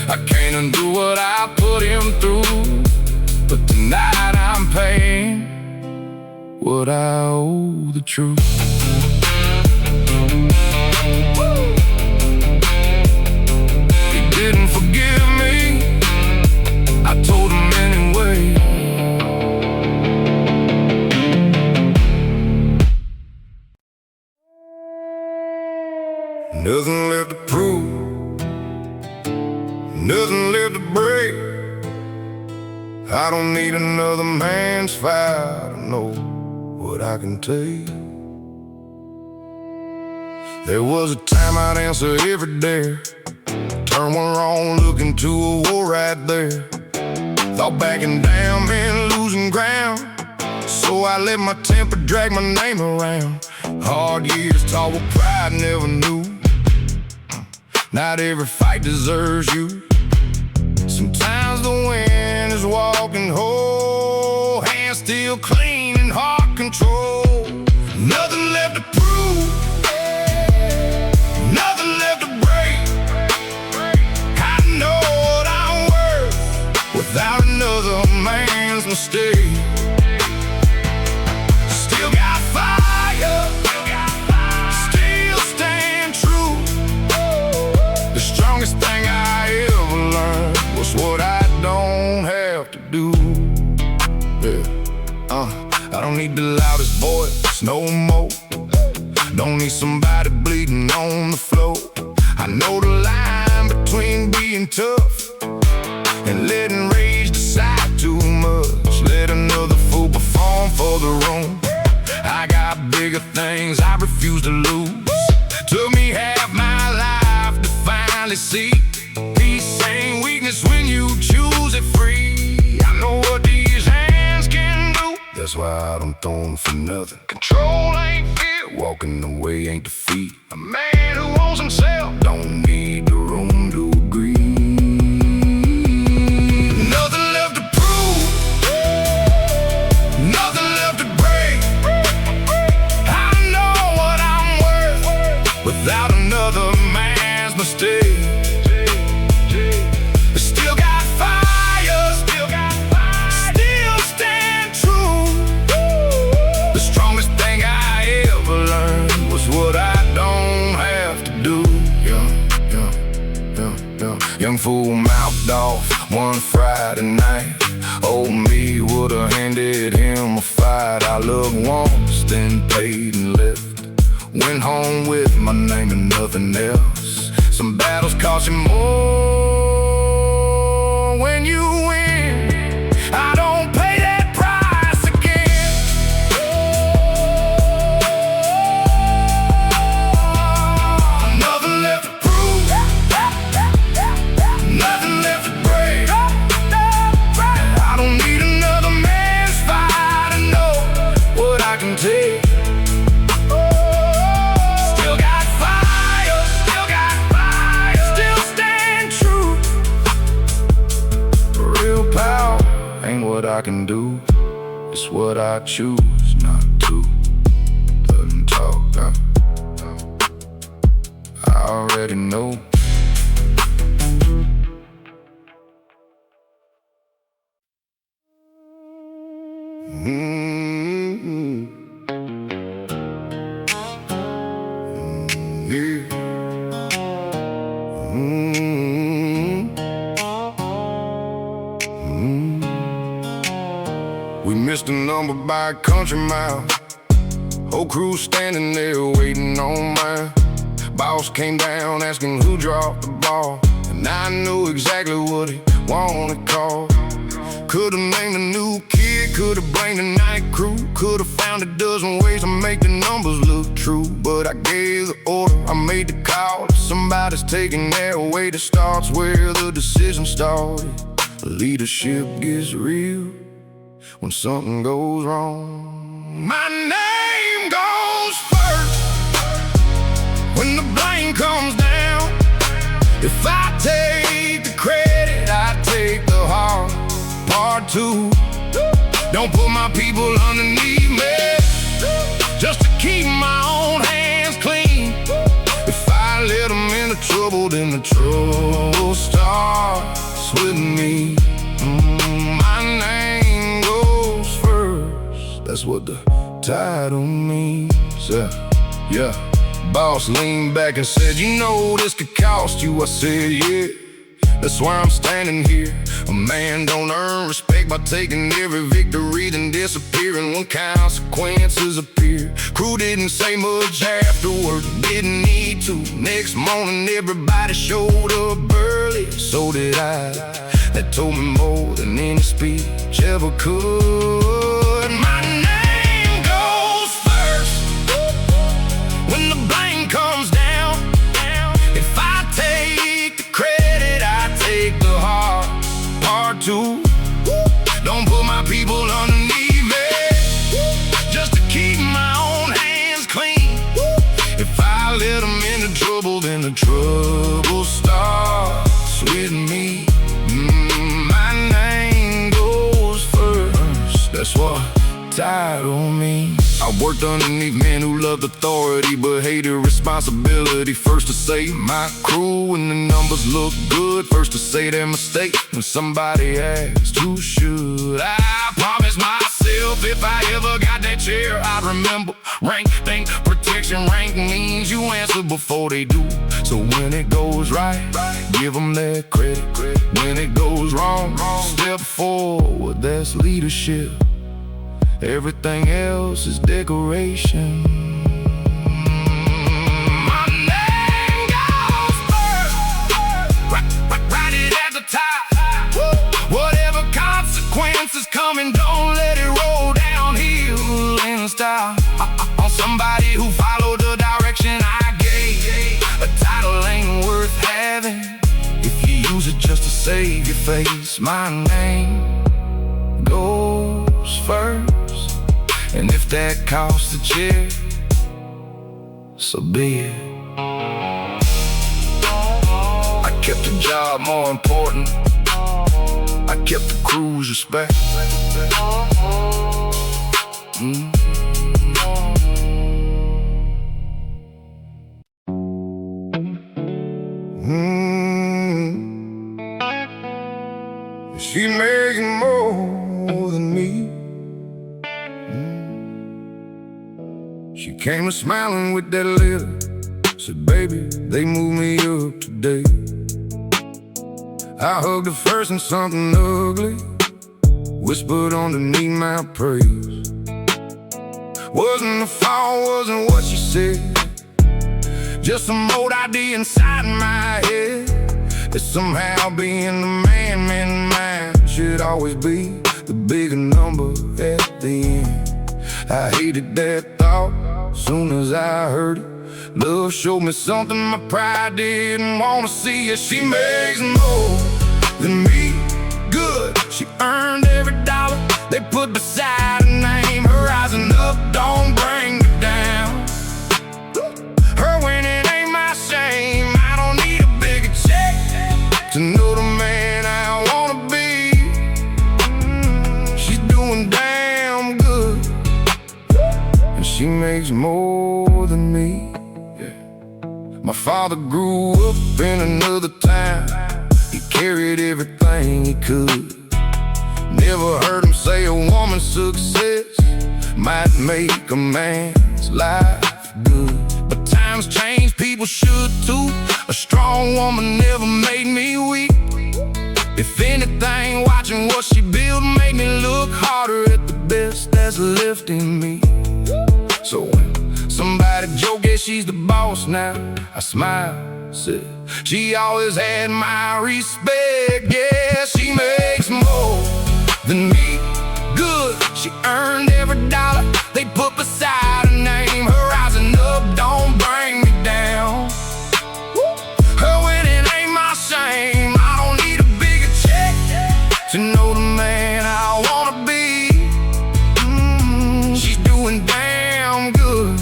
I can't undo what I put him through, but tonight I'm paying what I owe the truth. He didn't forgive me, I told him anyway. Nothing left to prove, nothing left to break. I don't need another man's fire to know what I can take. There was a time I'd answer every dare, turn one wrong, look into a war right there. Thought backing down meant losing ground, so I let my temper drag my name around. Hard years taught what pride never knew. Not every fight deserves you. Sometimes the wind is walking whole, hands still clean and heart control. Nothing left to prove, nothing left to break. I know what I'm worth without another man's mistake. Still got fire, still stand true. The strongest thing I ever learned was what I don't have to do. I don't need the loudest voice no more. Don't need somebody bleeding on the floor. I know the line between being tough and letting rage decide too much. Let another fool perform for the room. I got bigger things I refuse to lose. Took me half my life to finally see peace ain't weakness when you choose it free. I know what these hands can do, that's why I don't throw them for nothing. Control ain't fear, walking away ain't defeat. A man who owns himself don't need the room to agree. Nothing left to prove, nothing left to break. I know take. Still got fire, still stand true. The strongest thing I ever learned was what I don't have to do. Young fool mouthed off one Friday night. Old me would've handed him a fight. I looked once, then paid and left. Went home with my name and nothing else. Some battles cost you more when you win. I don't pay that price again. Nothing left to prove, nothing left to break. I don't need another man's fight to know what I can take. What I can do is what I choose not to. Doesn't talk, I already know. We missed a number by a country mile. Whole crew standing there waiting on mine. Boss came down asking who dropped the ball, and I knew exactly what he wanted called. Could've named a new kid, could've blamed the night crew, could've found a dozen ways to make the numbers look true. But I gave the order, I made the call. If somebody's taking their way, that starts where the decision started. Leadership gets real when something goes wrong. My name goes first when the blame comes down. If I take the credit, I take the hard part too. Don't put my people underneath me just to keep my own hands clean. If I let them into trouble, then the trouble starts with me. My name goes first, that's what the title means. Yeah. Boss leaned back and said, you know this could cost you. I said, yeah, that's why I'm standing here. A man don't earn respect by taking every victory, then disappearing when consequences appear. Crew didn't say much afterward, didn't need to. Next morning everybody showed up early, so did I. That told me more than any speech ever could. My name goes first when the blame comes down. If I take the credit, I take the hard part too. Don't put my people underneath me just to keep my own hands clean. If I let them into trouble, then the trouble starts with me. My name goes first, that's what title means. I worked underneath men who loved authority but hated responsibility. First to say my crew when the numbers look good, first to say their mistake when somebody asked who should. I promised myself if I ever got that chair, I'd remember rank, think, protection. Rank means you answer before they do. So when it goes right, give them their credit. When it goes wrong, step forward, that's leadership. Everything else is decoration. My name goes first, right it at the top. Whatever consequences coming, don't let it roll downhill in style. On somebody who followed the direction I gave. A title ain't worth having if you use it just to save your face. My name goes first, and if that costs a chair, so be it. I kept the job more important. I kept the crew's respect. She came smiling with that letter. Said, baby, they moved me up today. I hugged her first and something ugly whispered underneath my praise. Wasn't the fault, wasn't what she said, just some old idea inside my head, that somehow being the man in mind should always be the bigger number at the end. I hated that thought soon as I heard it. Love showed me something my pride didn't want to see. Yeah, she makes more than me good. She earned every dollar they put beside her name. Her rising up don't bring me down. Her winning ain't my shame. I don't need a bigger check to know the man I wanna be. She's doing damn good, and she makes more than me. My father grew up in another time. He carried everything he could. Never heard him say a woman's success might make a man's life good. But times change, people should too. A strong woman never made me weak. If anything, watching what she built made me look harder at the best that's left in me. So when somebody joke, yeah, she's the boss now, I smile, said she always had my respect. Yeah, she makes more than me good. She earned every dollar they put beside her name. Her rising up don't bring me down. Her winning ain't my shame. I don't need a bigger check to know the man I wanna be. She's doing damn good,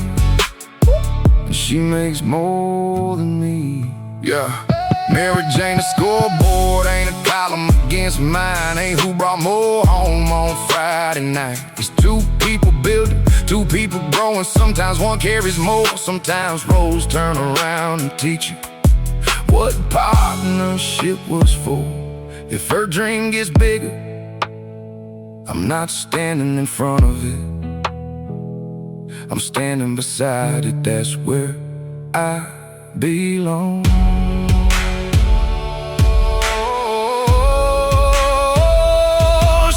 she makes more than me. Yeah, Mary Jane, the scoreboard ain't a column against mine. Ain't who brought more home on Friday night. It's two people building, two people growing. Sometimes one carries more, sometimes roles turn around and teach you what partnership was for. If her dream gets bigger, I'm not standing in front of it, I'm standing beside it. That's where I belong.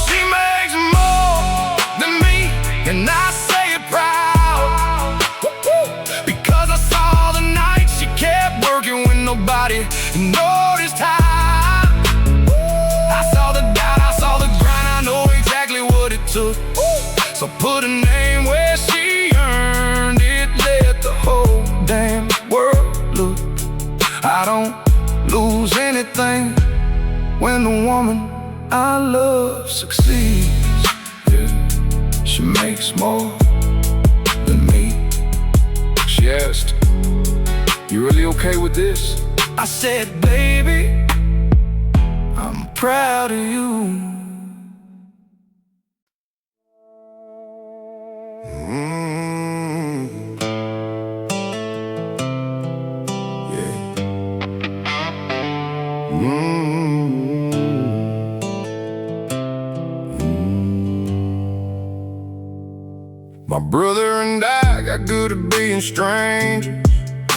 She makes more than me, and I say it proud, because I saw the night she kept working when nobody noticed how. I saw the doubt, I saw the grind, I know exactly what it took. So put a name where she earned it, let the whole damn world look. I don't lose anything when the woman I love succeeds. Yeah, she makes more than me. She asked, you really okay with this? I said, baby, I'm proud of you. My brother and I got good at being strangers,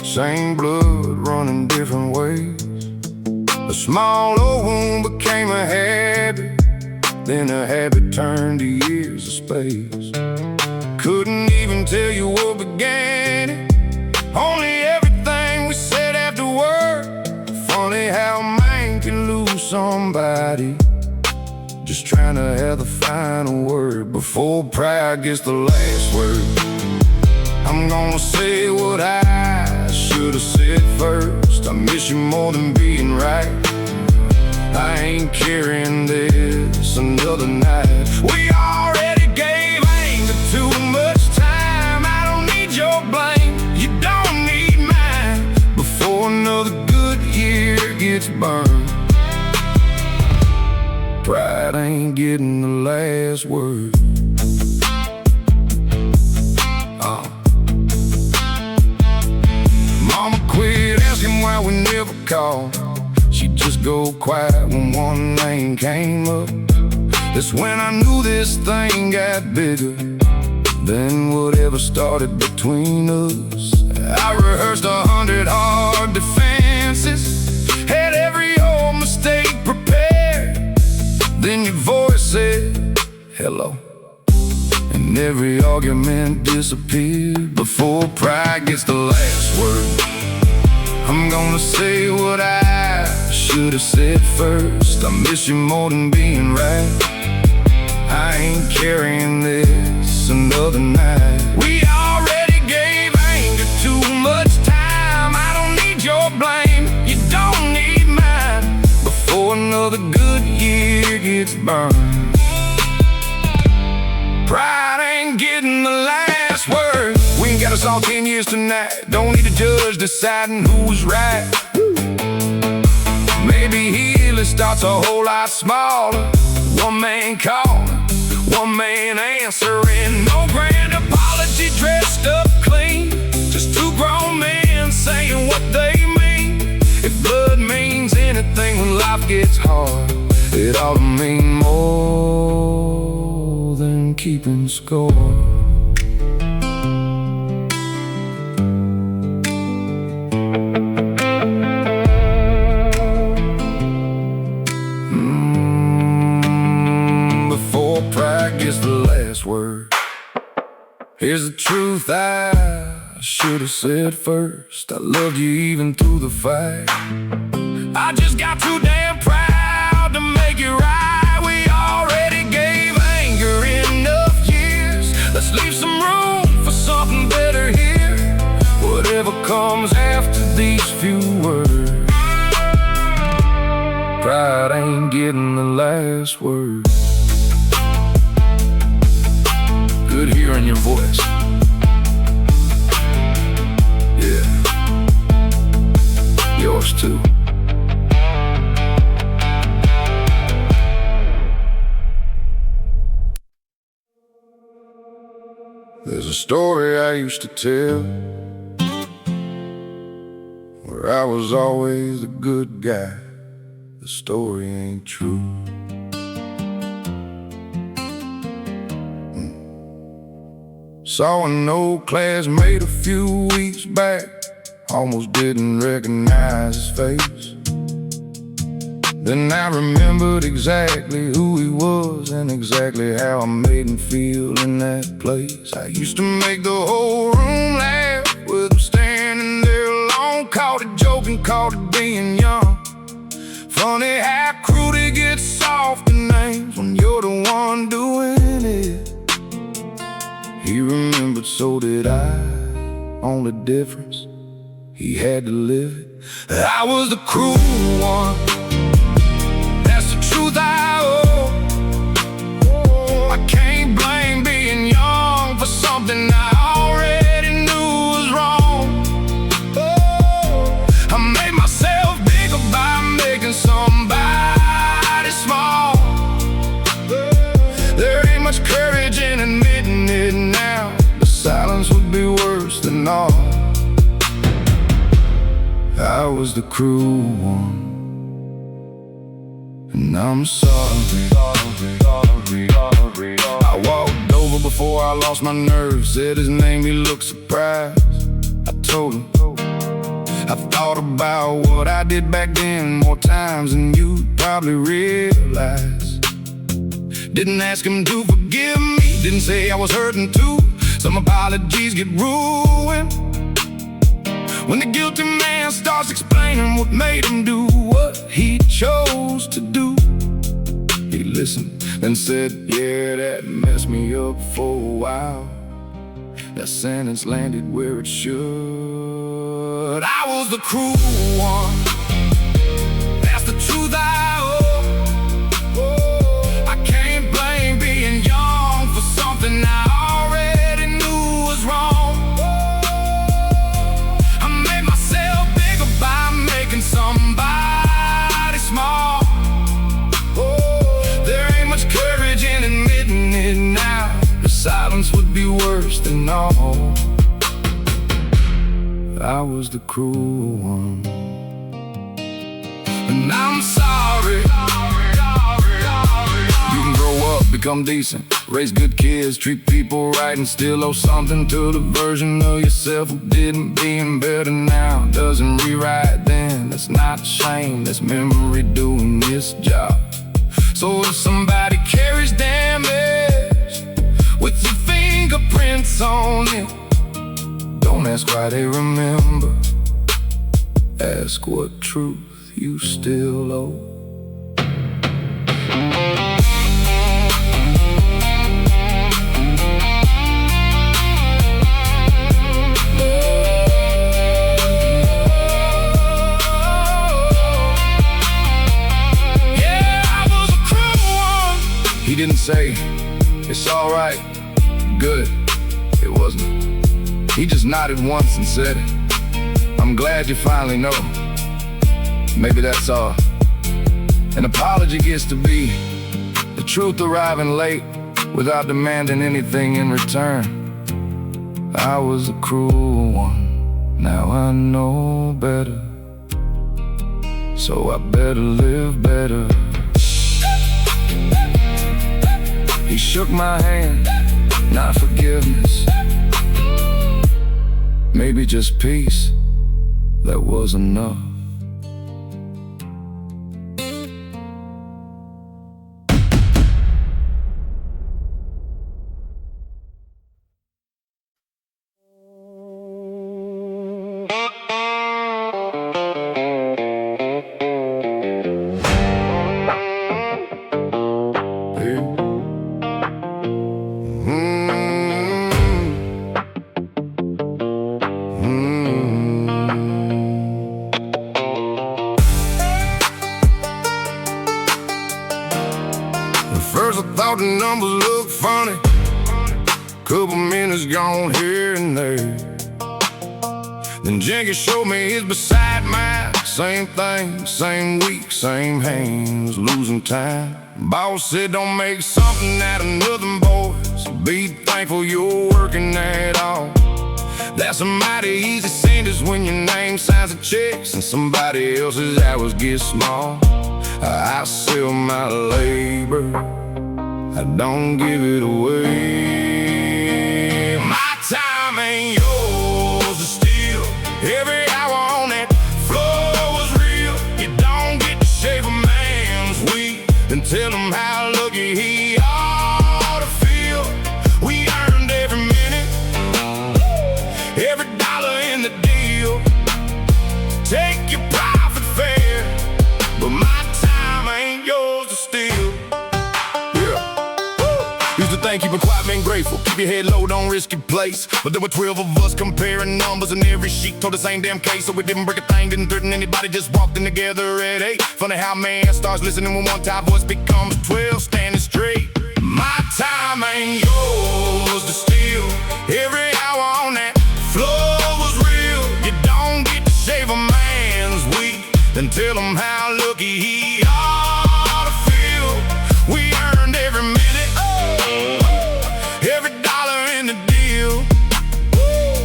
same blood running different ways. A small old wound became a habit, then a habit turned to years of space. Couldn't even tell you what began it, only everything we said afterward. Funny how a man can lose somebody just trying to have the final word before pride gets the last word. I'm gonna say what I should've said first. I miss you more than being right. I ain't carrying this another night. We already gave anger too much time. I don't need your blame, you don't need mine, before another good year gets burned. Pride ain't getting the last word. Mama quit asking why we never called. She'd just go quiet when one name came up. That's when I knew this thing got bigger than whatever started between us. I rehearsed 100 hard defenses, had every old mistake prepared. Then your voice said, hello, and every argument disappeared. Before pride gets the last word, I'm gonna say what I should have said first. I miss you more than being right. I ain't carrying this another night. We already gave anger too much time. I don't need your blame, you don't need mine. Before another good year gets burned, pride ain't getting the last word. We ain't got us all 10 years tonight. Don't need a judge deciding who was right. Maybe healing starts a whole lot smaller. One man calling, one man answering. No grand apology dressed up clean, just two grown men saying what they mean. If blood means anything when life gets hard, it ought to mean more than keeping score. Before pride gets the last word, here's the truth I should have said first. I loved you even through the fight. I just got too damn proud to make it right. We already gave anger enough years. Let's leave some room for something better here. Whatever comes after these few words, pride ain't getting the last word. Good hearing your voice. Yeah, yours too. There's a story I used to tell, where I was always the good guy. The story ain't true. Saw an old classmate a few weeks back, almost didn't recognize his face. Then I remembered exactly who he was and exactly how I made him feel in that place. I used to make the whole room laugh with him standing there alone. Called it joking, called it being young. Funny how crude it gets soft in names when you're the one doing it. He remembered, so did I. Only difference, he had to live it. I was the cruel one, that's the truth I owe. I can't blame being young for something I already knew was wrong. I made myself bigger by making somebody small. There ain't much courage in admitting it now. The silence would be worse than all. I was the cruel one, and I'm sorry. I walked over before I lost my nerve. Said his name, he looked surprised. I told him I thought about what I did back then more times than you'd probably realize. Didn't ask him to forgive me, didn't say I was hurting too. Some apologies get ruined when the guilty man starts explaining what made him do what he chose to do. He listened and said, yeah, that messed me up for a while. That sentence landed where it should. I was the cruel one, that's the truth I owe. I can't blame being young for something I already knew was wrong. I made myself bigger by making somebody small. There ain't much courage in admitting it now. The silence would be worse than all. I was the cruel one, and I'm sorry. You can grow up, become decent, Raise good kids, treat people right, and still owe something to the version of yourself who didn't. Being better now doesn't rewrite then. That's not shame, that's memory doing this job. So if somebody carries damage with your fingerprints on it, don't ask why they remember. Ask what truth you still owe. He didn't say, it's alright, good, it wasn't. He just nodded once and said, I'm glad you finally know. Maybe that's all. An apology gets to be the truth arriving late without demanding anything in return. I was a cruel one, now I know better, so I better live better. He shook my hand, not forgiveness, maybe just peace, that was enough. First I thought the numbers looked funny, couple minutes gone here and there. Then Jennings showed me his beside mine. Same thing, same week, same hands, losing time. Boss said don't make something out of nothing, boys. Be thankful you're working at all. That's a mighty easy sentence when your name signs the checks and somebody else's hours get small. I sell my labor, I don't give it away. My time ain't yours to steal. Every hour on that floor was real. You don't get to shave a man's weed and tell him how lucky he ought to feel. We earned every minute, every dollar in the deal. Take your profit fair, but my time ain't yours to steal. Used to think keeping quiet meant grateful. Keep your head low, don't risk your place. But there were 12 of us comparing numbers, and every sheet told the same damn case. So we didn't break a thing, didn't threaten anybody, just walked in together at 8. Funny how man starts listening when one top voice becomes 12, standing straight. My time ain't yours to steal. Every hour on that floor was real. You don't get to shave a man's week, then tell him how lucky he ought to feel. We earned every minute, every dollar in the deal.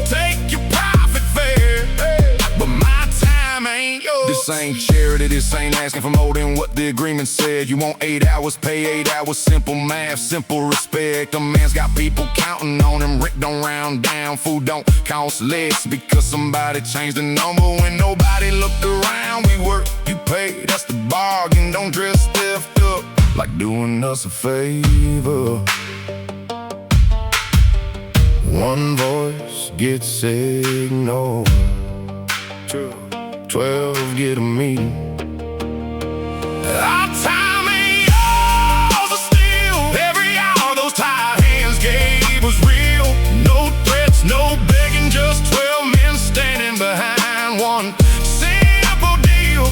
Take your profit fair, but my time ain't yours. This ain't charity, this ain't asking for more than what the agreement said. You want 8 hours, pay 8 hours, simple math, simple respect. A man's got people counting on him, rent don't round down, food don't cost less because somebody changed the number when nobody looked around. We work, you pay, that's the bargain. Don't dress stuffed up like doing us a favor. One voice gets ignored, 12 get a meeting. Our time ain't yours to steal. Every hour those tired hands gave was real. No threats, no begging, just 12 men standing behind one simple deal.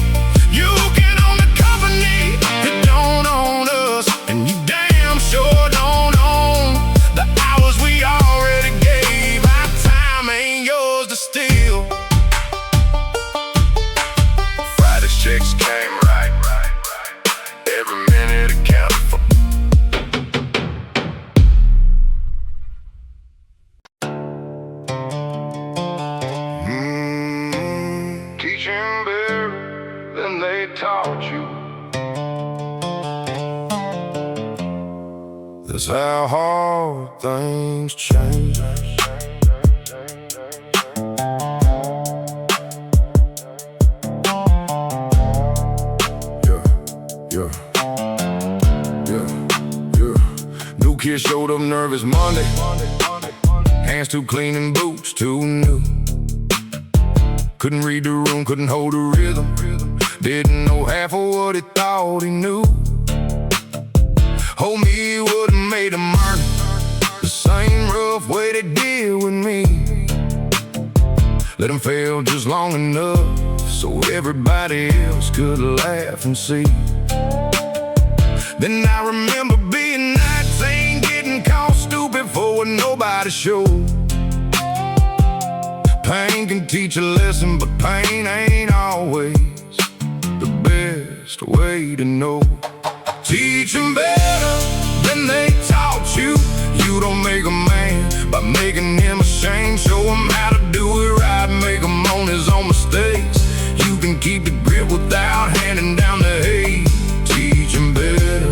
You can own the company, you don't own us, and you damn sure don't own the hours we already gave. Our time ain't yours to steal. Friday's check That's how hard things change. New kid showed up nervous Monday. Hands too clean and boots too new. Couldn't read the room, couldn't hold a rhythm. Didn't know half of what he thought he knew. Homie, he would've made him earn the same rough way they did with me. Let him fail just long enough so everybody else could laugh and see. Then I remember being 19, getting caught stupid for what nobody showed. Pain can teach a lesson, but pain ain't always the best way to know. Teach him better than they taught you. You don't make a man by making him ashamed. Show him how to do it right, make him own his own mistakes. You can keep the grip without handing down the hate. Teach him better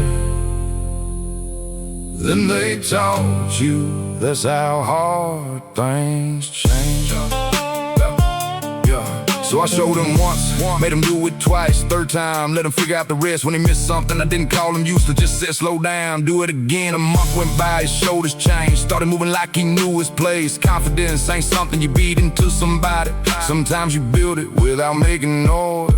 than they taught you. That's how hard things change. So I showed him once, made him do it twice. Third time, let him figure out the rest. When he missed something, I didn't call him useless, just said slow down, do it again. A month went by, his shoulders changed. Started moving like he knew his place. Confidence ain't something you beat into somebody. Sometimes you build it without making noise.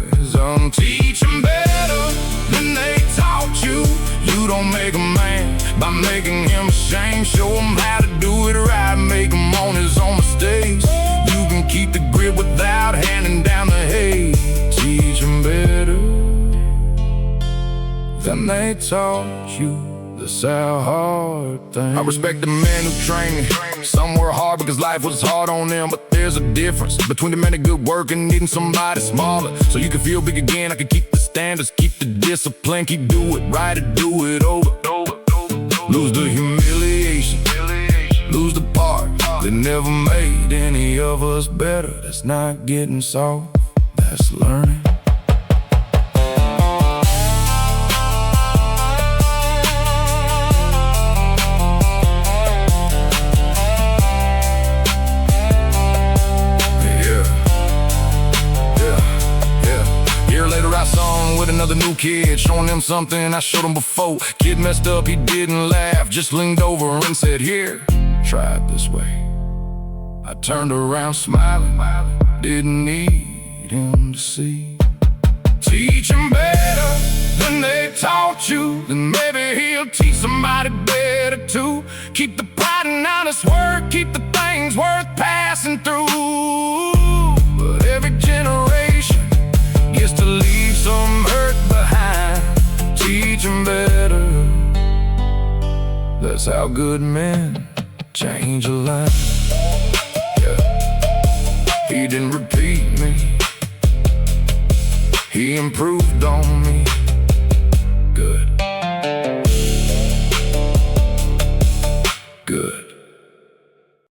Teach him better than they taught you. You don't make a man by making him ashamed. Show him how to do it right, make him own his own mistakes. You can keep the grip without handing down the hate. Teach him better than they taught you. That's how hard things. I respect the men who train me. Some were hard because life was hard on them, but there's a difference between the men of good work and needing somebody smaller. So you can feel big again. I can keep the standards, keep the discipline, keep do it right or do it over. Lose the humiliation, lose the part that never made any of us better. That's not getting soft, that's learning. With another new kid, showing him something I showed him before. Kid messed up, he didn't laugh, just leaned over and said, here, try it this way. I turned around smiling, didn't need him to see. Teach him better than they taught you, then maybe he'll teach somebody better too. Keep the pride in honest work, keep the things worth passing through. But every generation gets to leave some hurt behind. Teach him better. That's how good men change a life.